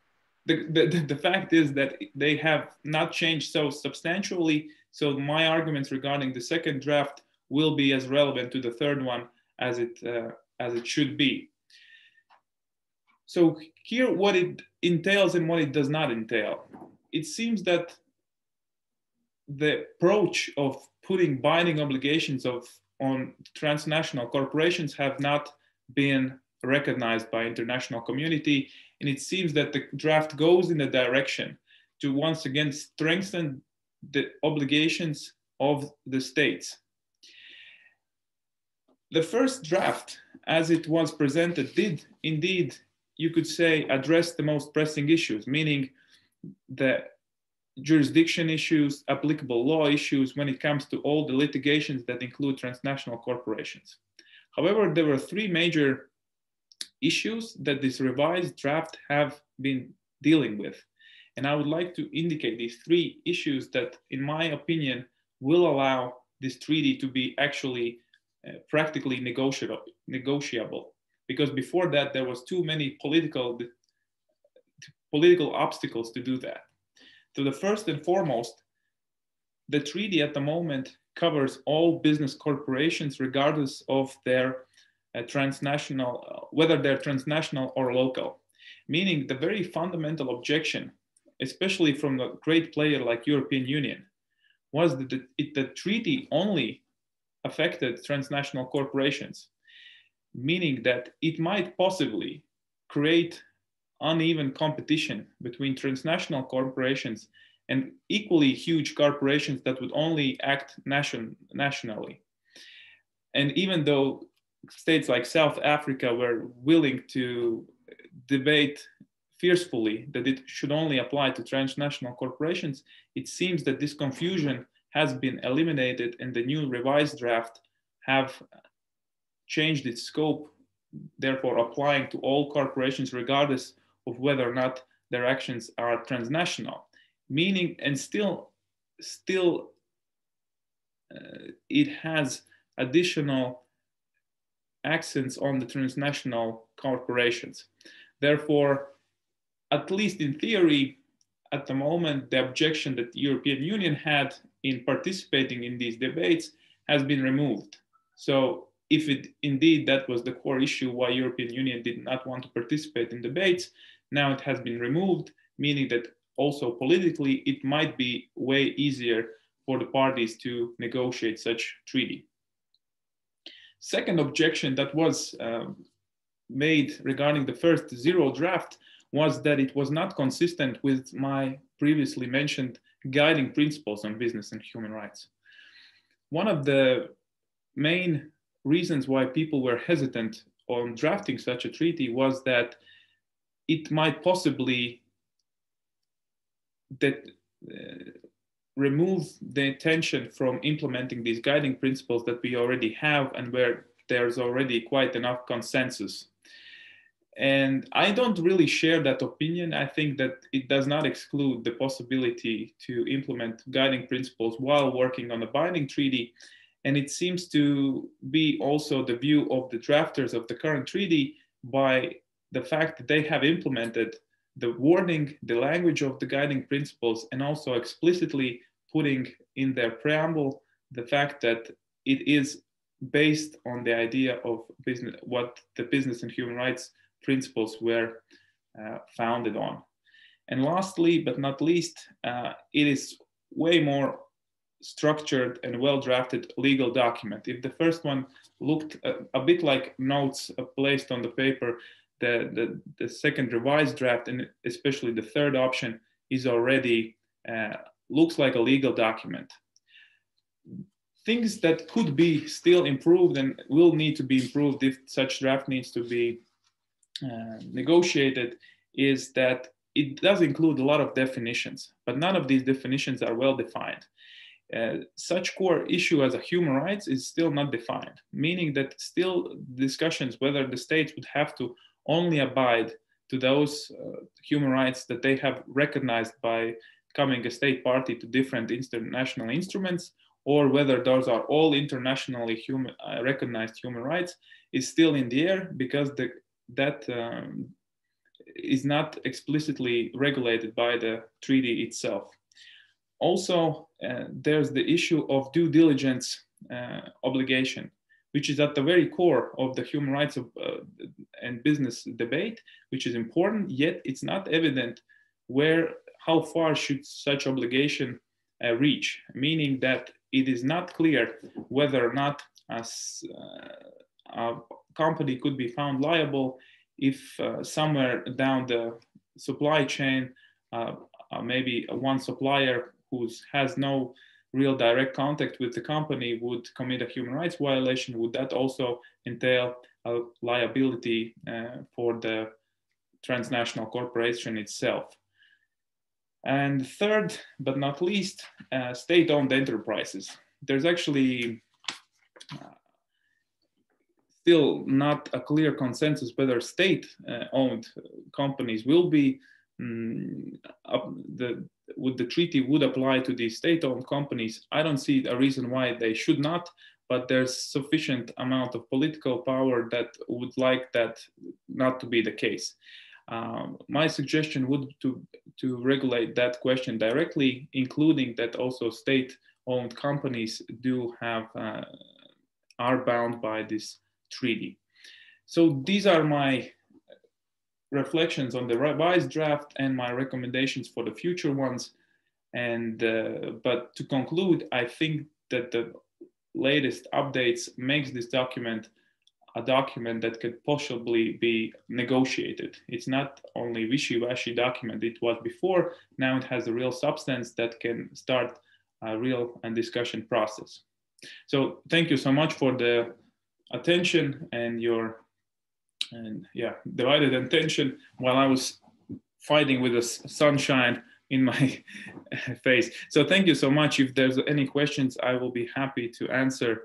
the fact is that they have not changed so substantially. So my arguments regarding the 2nd draft will be as relevant to the 3rd one as it should be. So here, what it entails and what it does not entail. It seems that the approach of putting binding obligations on transnational corporations have not been recognized by international community. And it seems that the draft goes in the direction to once again strengthen the obligations of the states. The first draft, as it was presented, did indeed, you could say, address the most pressing issues, meaning the jurisdiction issues, applicable law issues when it comes to all the litigations that include transnational corporations. However, there were 3 major issues that this revised draft have been dealing with. And I would like to indicate these 3 issues that, in my opinion, will allow this treaty to be actually practically negotiable. Because before that, there was too many political obstacles to do that. So the first and foremost, the treaty at the moment covers all business corporations regardless of their transnational, whether they're transnational or local. meaning the very fundamental objection, especially from a great player like European Union, was that the treaty only affected transnational corporations, meaning that it might possibly create uneven competition between transnational corporations and equally huge corporations that would only act nationally. And even though states like South Africa were willing to debate fiercely that it should only apply to transnational corporations, it seems that this confusion has been eliminated and the new revised draft have changed its scope, therefore applying to all corporations regardless of whether or not their actions are transnational. Meaning, and still it has additional accents on the transnational corporations. Therefore, at least in theory, at the moment, the objection that the European Union had in participating in these debates has been removed. So if it indeed that was the core issue why European Union did not want to participate in debates, now it has been removed, meaning that also politically it might be way easier for the parties to negotiate such treaty. Second objection that was made regarding the first zero draft was that it was not consistent with my previously mentioned guiding principles on business and human rights. One of the main reasons why people were hesitant on drafting such a treaty was that it might possibly remove the intention from implementing these guiding principles that we already have and where there's already quite enough consensus. And I don't really share that opinion. I think that it does not exclude the possibility to implement guiding principles while working on a binding treaty. And it seems to be also the view of the drafters of the current treaty by the fact that they have implemented the wording, the language of the guiding principles, and also explicitly putting in their preamble the fact that it is based on the idea of business, what the business and human rights principles were founded on. And lastly, but not least, it is way more structured and well-drafted legal document. If the first one looked a bit like notes placed on the paper, the second revised draft, and especially the third option, is already looks like a legal document. Things that could be still improved and will need to be improved if such draft needs to be negotiated is that it does include a lot of definitions, but none of these definitions are well defined. Such core issue as a human rights is still not defined, meaning that still discussions whether the states would have to only abide to those human rights that they have recognized by becoming a state party to different international instruments, or whether those are all internationally recognized human rights, is still in the air because that is not explicitly regulated by the treaty itself. Also, there's the issue of due diligence obligation, which is at the very core of the human rights and business debate, which is important, yet it's not evident how far should such obligation reach, meaning that it is not clear whether or not a company could be found liable if somewhere down the supply chain, maybe one supplier who has no real direct contact with the company would commit a human rights violation. Would that also entail a liability for the transnational corporation itself? And third, but not least, state-owned enterprises. There's actually still not a clear consensus whether state-owned companies will be would the treaty would apply to these state-owned companies. I don't see a reason why they should not, but there's sufficient amount of political power that would like that not to be the case. My suggestion would to regulate that question directly, including that also state-owned companies do have are bound by this treaty. So these are my reflections on the revised draft and my recommendations for the future ones. And but to conclude, I think that the latest updates makes this document a document that could possibly be negotiated. It's not only wishy-washy document it was before. Now it has a real substance that can start a real discussion process. So thank you so much for the attention and your divided attention while I was fighting with the sunshine in my face. So thank you so much. If there's any questions, I will be happy to answer.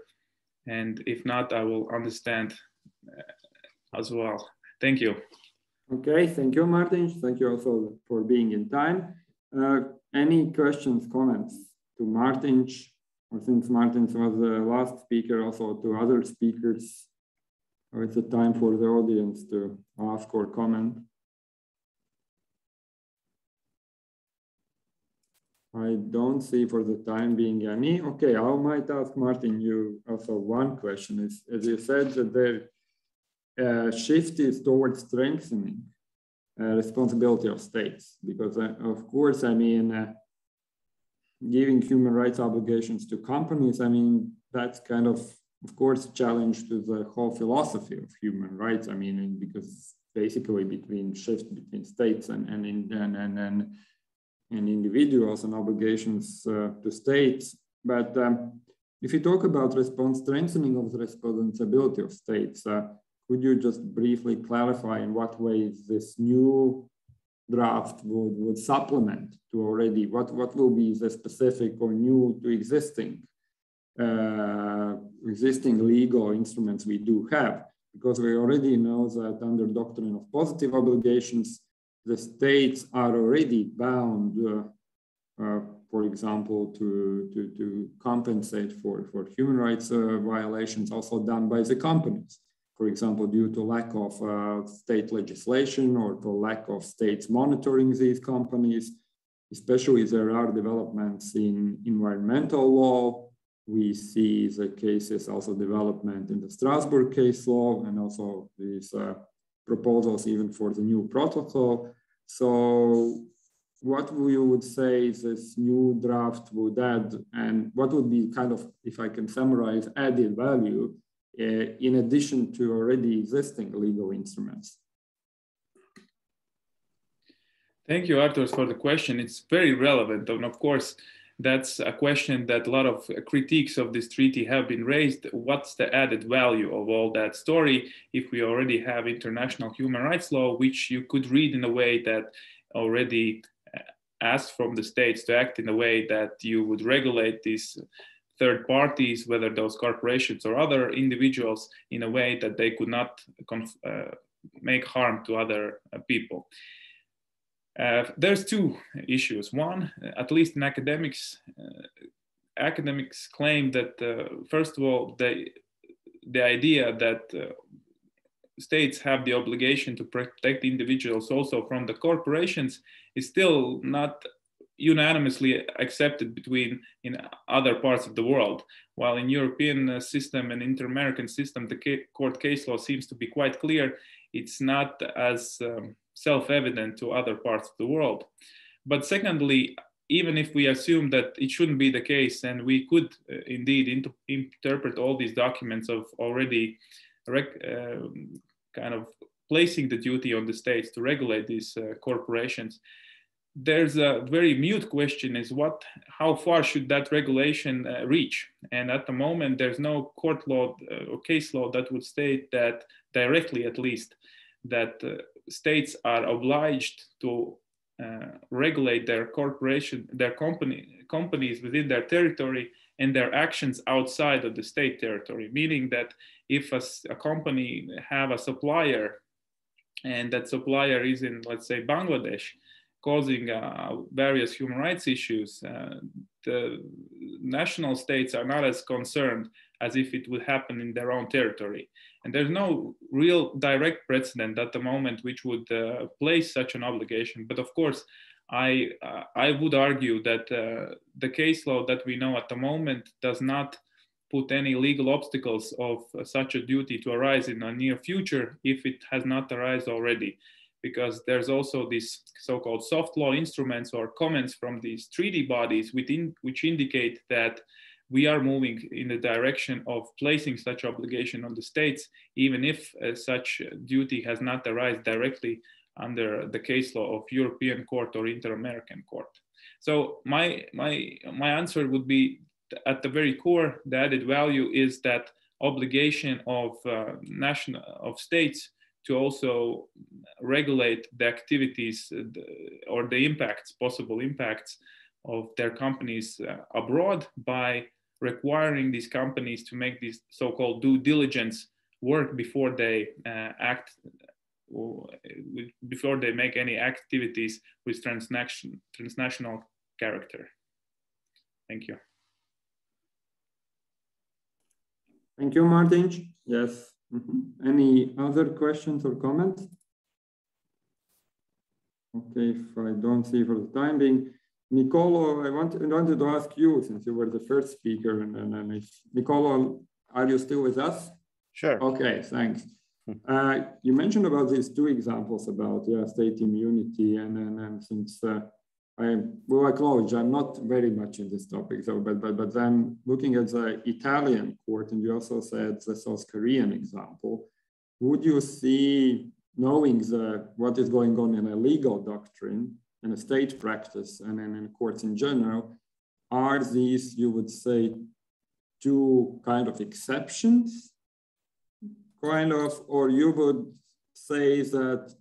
And if not, I will understand as well. Thank you. Okay, thank you, Martin. Thank you also for being in time. Any questions, comments to Martin? Or since Martin was the last speaker, also to other speakers, or it's a time for the audience to ask or comment. I don't see for the time being any. Okay, I might ask Martin, you also one question is, as you said, that the shift is towards strengthening responsibility of states, because of course, I mean, giving human rights obligations to companies, I mean, that's kind of course, challenge to the whole philosophy of human rights. I mean, because basically between shift between states and individuals and obligations to states. But if you talk about strengthening of the responsibility of states, could you just briefly clarify in what ways this new draft would supplement to already, what will be the specific or new to existing legal instruments we do have? Because we already know that under doctrine of positive obligations, the states are already bound, for example, to compensate for human rights violations also done by the companies. For example, due to lack of state legislation or to lack of states monitoring these companies, especially there are developments in environmental law. We see the cases also development in the Strasbourg case law and also these proposals even for the new protocol. So what we would say this new draft would add, and what would be kind of, if I can summarize, added value in addition to already existing legal instruments? Thank you, Artur, for the question. It's very relevant. And of course, that's a question that a lot of critiques of this treaty have been raised. What's the added value of all that story if we already have international human rights law, which you could read in a way that already asks from the states to act in a way that you would regulate these third parties, whether those corporations or other individuals, in a way that they could not make harm to other people. There's two issues. One, at least in academics, academics claim that, first of all, the idea that states have the obligation to protect individuals also from the corporations is still not unanimously accepted in other parts of the world. While in European system and inter-American system, the court case law seems to be quite clear, it's not as self-evident to other parts of the world. But secondly, even if we assume that it shouldn't be the case, and we could indeed interpret all these documents of already kind of placing the duty on the states to regulate these corporations, there's a very mute question is how far should that regulation reach? And at the moment, there's no court law or case law that would state that directly, at least, that states are obliged to regulate their companies within their territory and their actions outside of the state territory. Meaning that if a company have a supplier and that supplier is in, let's say, Bangladesh, causing various human rights issues, the national states are not as concerned as if it would happen in their own territory. And there's no real direct precedent at the moment which would place such an obligation. But of course, I would argue that the case law that we know at the moment does not put any legal obstacles of such a duty to arise in the near future if it has not arisen already. because there's also these so-called soft law instruments or comments from these treaty bodies which indicate that we are moving in the direction of placing such obligation on the states, even if such duty has not arisen directly under the case law of European Court or Inter-American Court. So my answer would be, at the very core, the added value is that obligation of states to also regulate the activities or the impacts, possible impacts of their companies abroad by requiring these companies to make this so-called due diligence work before they before they make any activities with transnational character. Thank you. Thank you, Martin. Yes. Any other questions or comments? Okay, if I don't see for the time being, Nicolo, I wanted to ask you, since you were the first speaker, and if Nicolo, are you still with us? Sure. Okay, thanks. You mentioned about these two examples about state immunity, and since I acknowledge I'm not very much in this topic, so but then looking at the Italian court, and you also said the South Korean example, would you see, knowing what is going on in a legal doctrine, in a state practice, and in courts in general, are these, you would say, two kind of exceptions, or you would say that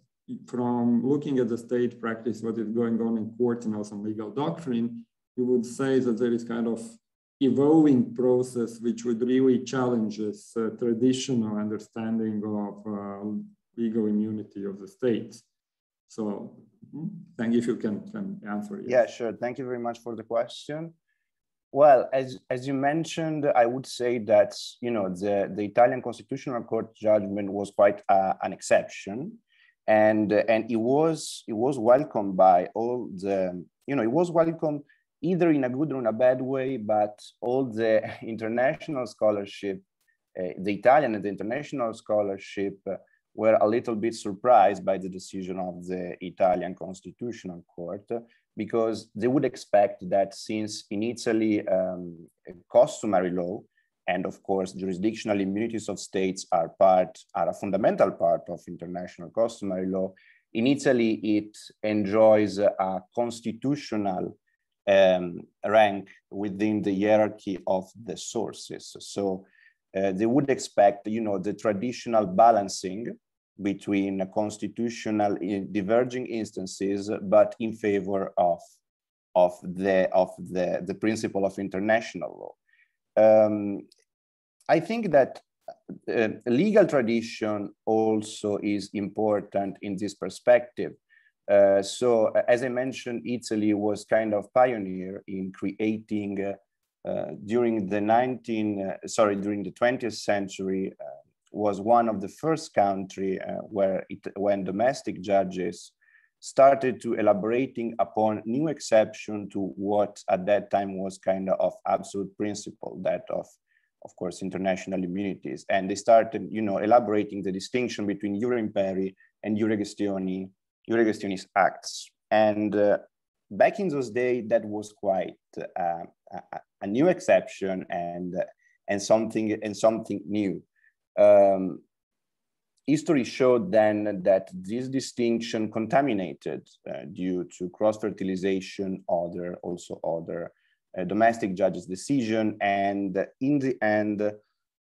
from looking at the state practice, what is going on in courts and also in legal doctrine, you would say that there is kind of evolving process which would really challenge this traditional understanding of legal immunity of the states. So thank you if you can answer it. Yeah, sure. Thank you very much for the question. Well, as you mentioned, I would say that, you know, the Italian Constitutional Court judgment was quite an exception, and it was welcomed by all the, you know, it was welcomed either in a good or in a bad way, but all the international scholarship, the Italian and the international scholarship were a little bit surprised by the decision of the Italian Constitutional Court, because they would expect that since in Italy, customary law and of course jurisdictional immunities of states are a fundamental part of international customary law, in Italy it enjoys a constitutional rank within the hierarchy of the sources. So they would expect, you know, the traditional balancing between constitutional diverging instances, but in favor of the principle of international law. I think that legal tradition also is important in this perspective. So as I mentioned, Italy was kind of pioneer in creating during the 20th century, was one of the first country when domestic judges started to elaborating upon new exception to what at that time was kind of absolute principle, that of course, international immunities. And they started, you know, elaborating the distinction between Iure Imperi and Iure Gestionis acts. And back in those days, that was quite a new exception and something new. History showed then that this distinction contaminated due to cross-fertilization, other domestic judges' decision, and in the end,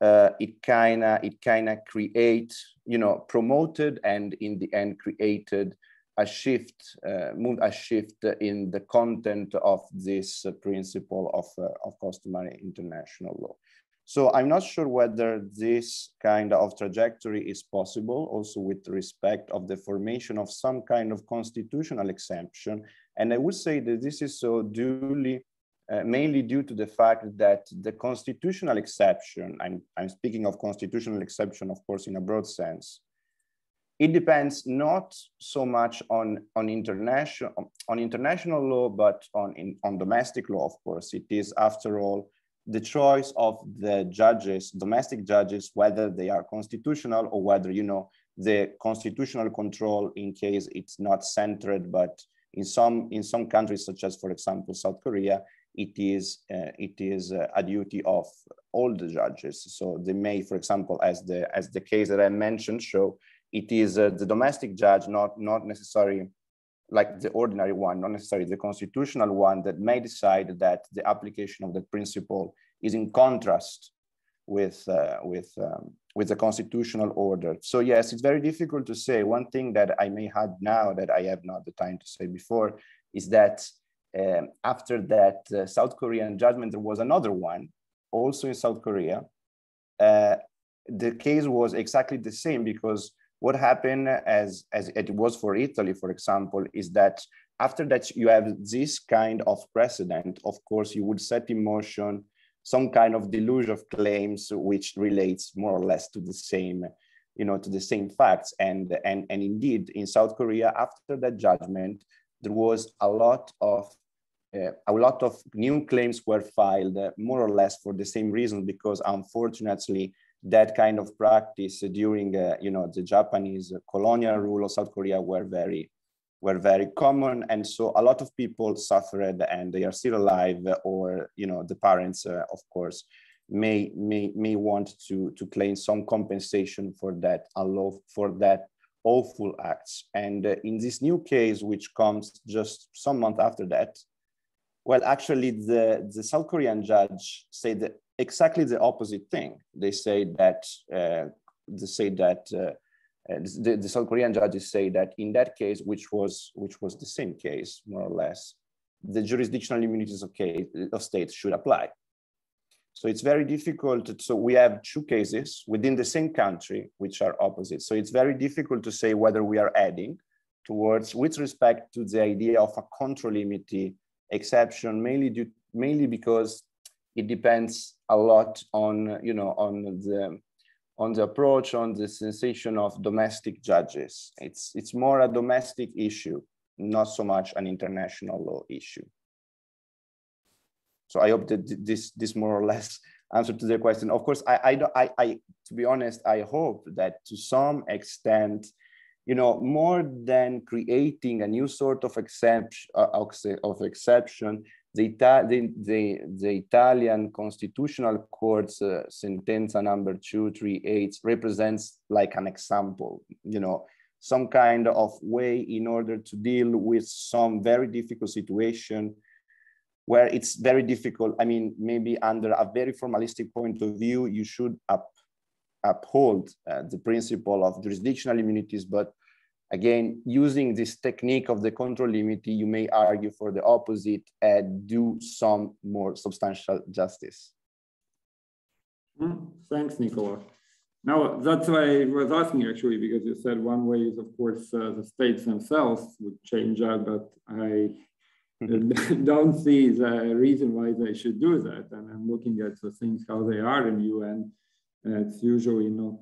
it kind of create, you know, promoted and in the end created a shift in the content of this principle of customary international law. So I'm not sure whether this kind of trajectory is possible, also with respect of the formation of some kind of constitutional exemption. And I would say that this is so mainly due to the fact that the constitutional exception, I'm speaking of constitutional exception, of course, in a broad sense, it depends not so much on international law, but on domestic law, of course. It is, after all, the choice of the judges, domestic judges, whether they are constitutional or whether, you know, the constitutional control in case it's not centered, but in some countries, such as, for example, South Korea, it is a duty of all the judges. So they may, for example, as the case that I mentioned show, it is the domestic judge, not necessarily like the ordinary one, not necessarily the constitutional one, that may decide that the application of that principle is in contrast with the constitutional order. So yes, it's very difficult to say. One thing that I may add now that I have not the time to say before is that after that South Korean judgment, there was another one also in South Korea. The case was exactly the same, because what happened, as it was for Italy, for example, is that after that you have this kind of precedent, of course, you would set in motion some kind of deluge of claims which relates more or less to the same, you know, to the same facts. And indeed, in South Korea, after that judgment, there was a lot of new claims were filed, more or less for the same reason, because unfortunately, that kind of practice during, you know, the Japanese colonial rule of South Korea were very common, and so a lot of people suffered, and they are still alive, or, you know, the parents, of course, may want to claim some compensation for that awful acts. And in this new case, which comes just some month after that, well, actually, the South Korean judge said exactly the opposite thing. They say that the South Korean judges say that in that case, which was the same case, more or less, the jurisdictional immunities of states should apply. So it's very difficult. So we have two cases within the same country which are opposite. So it's very difficult to say whether we are adding towards, with respect to the idea of a contra limite exception, mainly because it depends a lot on, you know, on the approach, on the sensation of domestic judges. It's more a domestic issue, not so much an international law issue. So I hope that this more or less answer to the question. Of course, I to be honest, I hope that to some extent, you know, more than creating a new sort of exception, the Italian Constitutional Court's sentenza number 238 represents like an example, you know, some kind of way in order to deal with some very difficult situation where it's very difficult. I mean, maybe under a very formalistic point of view, you should uphold the principle of jurisdictional immunities, but again, using this technique of the control limit, you may argue for the opposite and do some more substantial justice. Thanks, Nicola. Now, that's why I was asking, actually, because you said one way is, of course, the states themselves would change that, but I don't see the reason why they should do that. And I'm looking at the things, how they are in UN. It's usually not,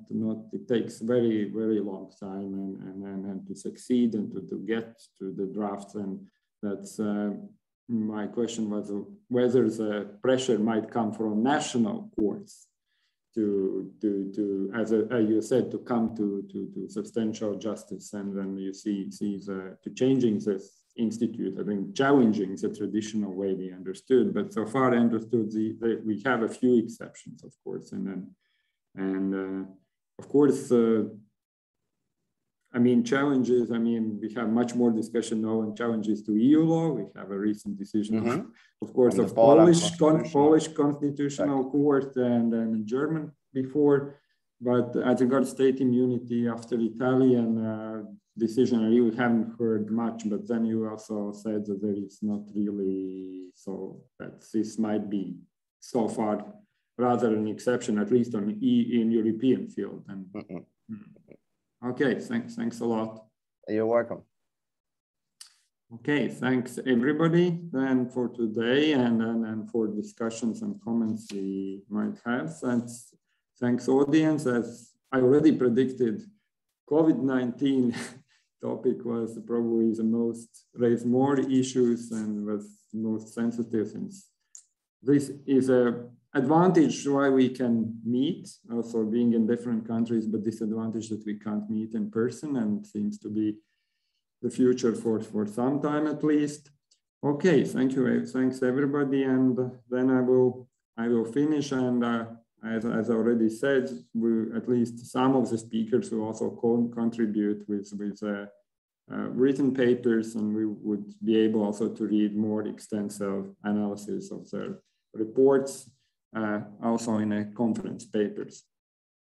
it takes very, very long time and to succeed and to get to the drafts. And that's my question was whether the pressure might come from national courts to as you said, to come to substantial justice. And then you see to changing this institute, I think challenging the traditional way we understood, but so far I understood we have a few exceptions, of course, of course, I mean, challenges, I mean, we have much more discussion now on challenges to EU law. We have a recent decision, of course, of Polish Constitutional Court and German before, but as regards state immunity after Italian decision, I really haven't heard much, but then you also said that there is not really, so that this might be so far rather an exception, at least in European field. And okay, thanks a lot. You're welcome. Okay, thanks everybody then for today and for discussions and comments we might have. Thanks audience. As I already predicted, COVID-19 topic was probably the most, raised more issues and was most sensitive, since this is a advantage why we can meet, also being in different countries, but disadvantage that we can't meet in person, and seems to be the future for some time at least. Okay, thank you, thanks everybody, and then I will finish, and as I already said, at least some of the speakers will also contribute with written papers, and we would be able also to read more extensive analysis of their reports, also in a conference papers.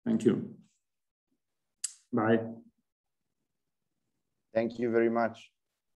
Thank you. Bye. Thank you very much.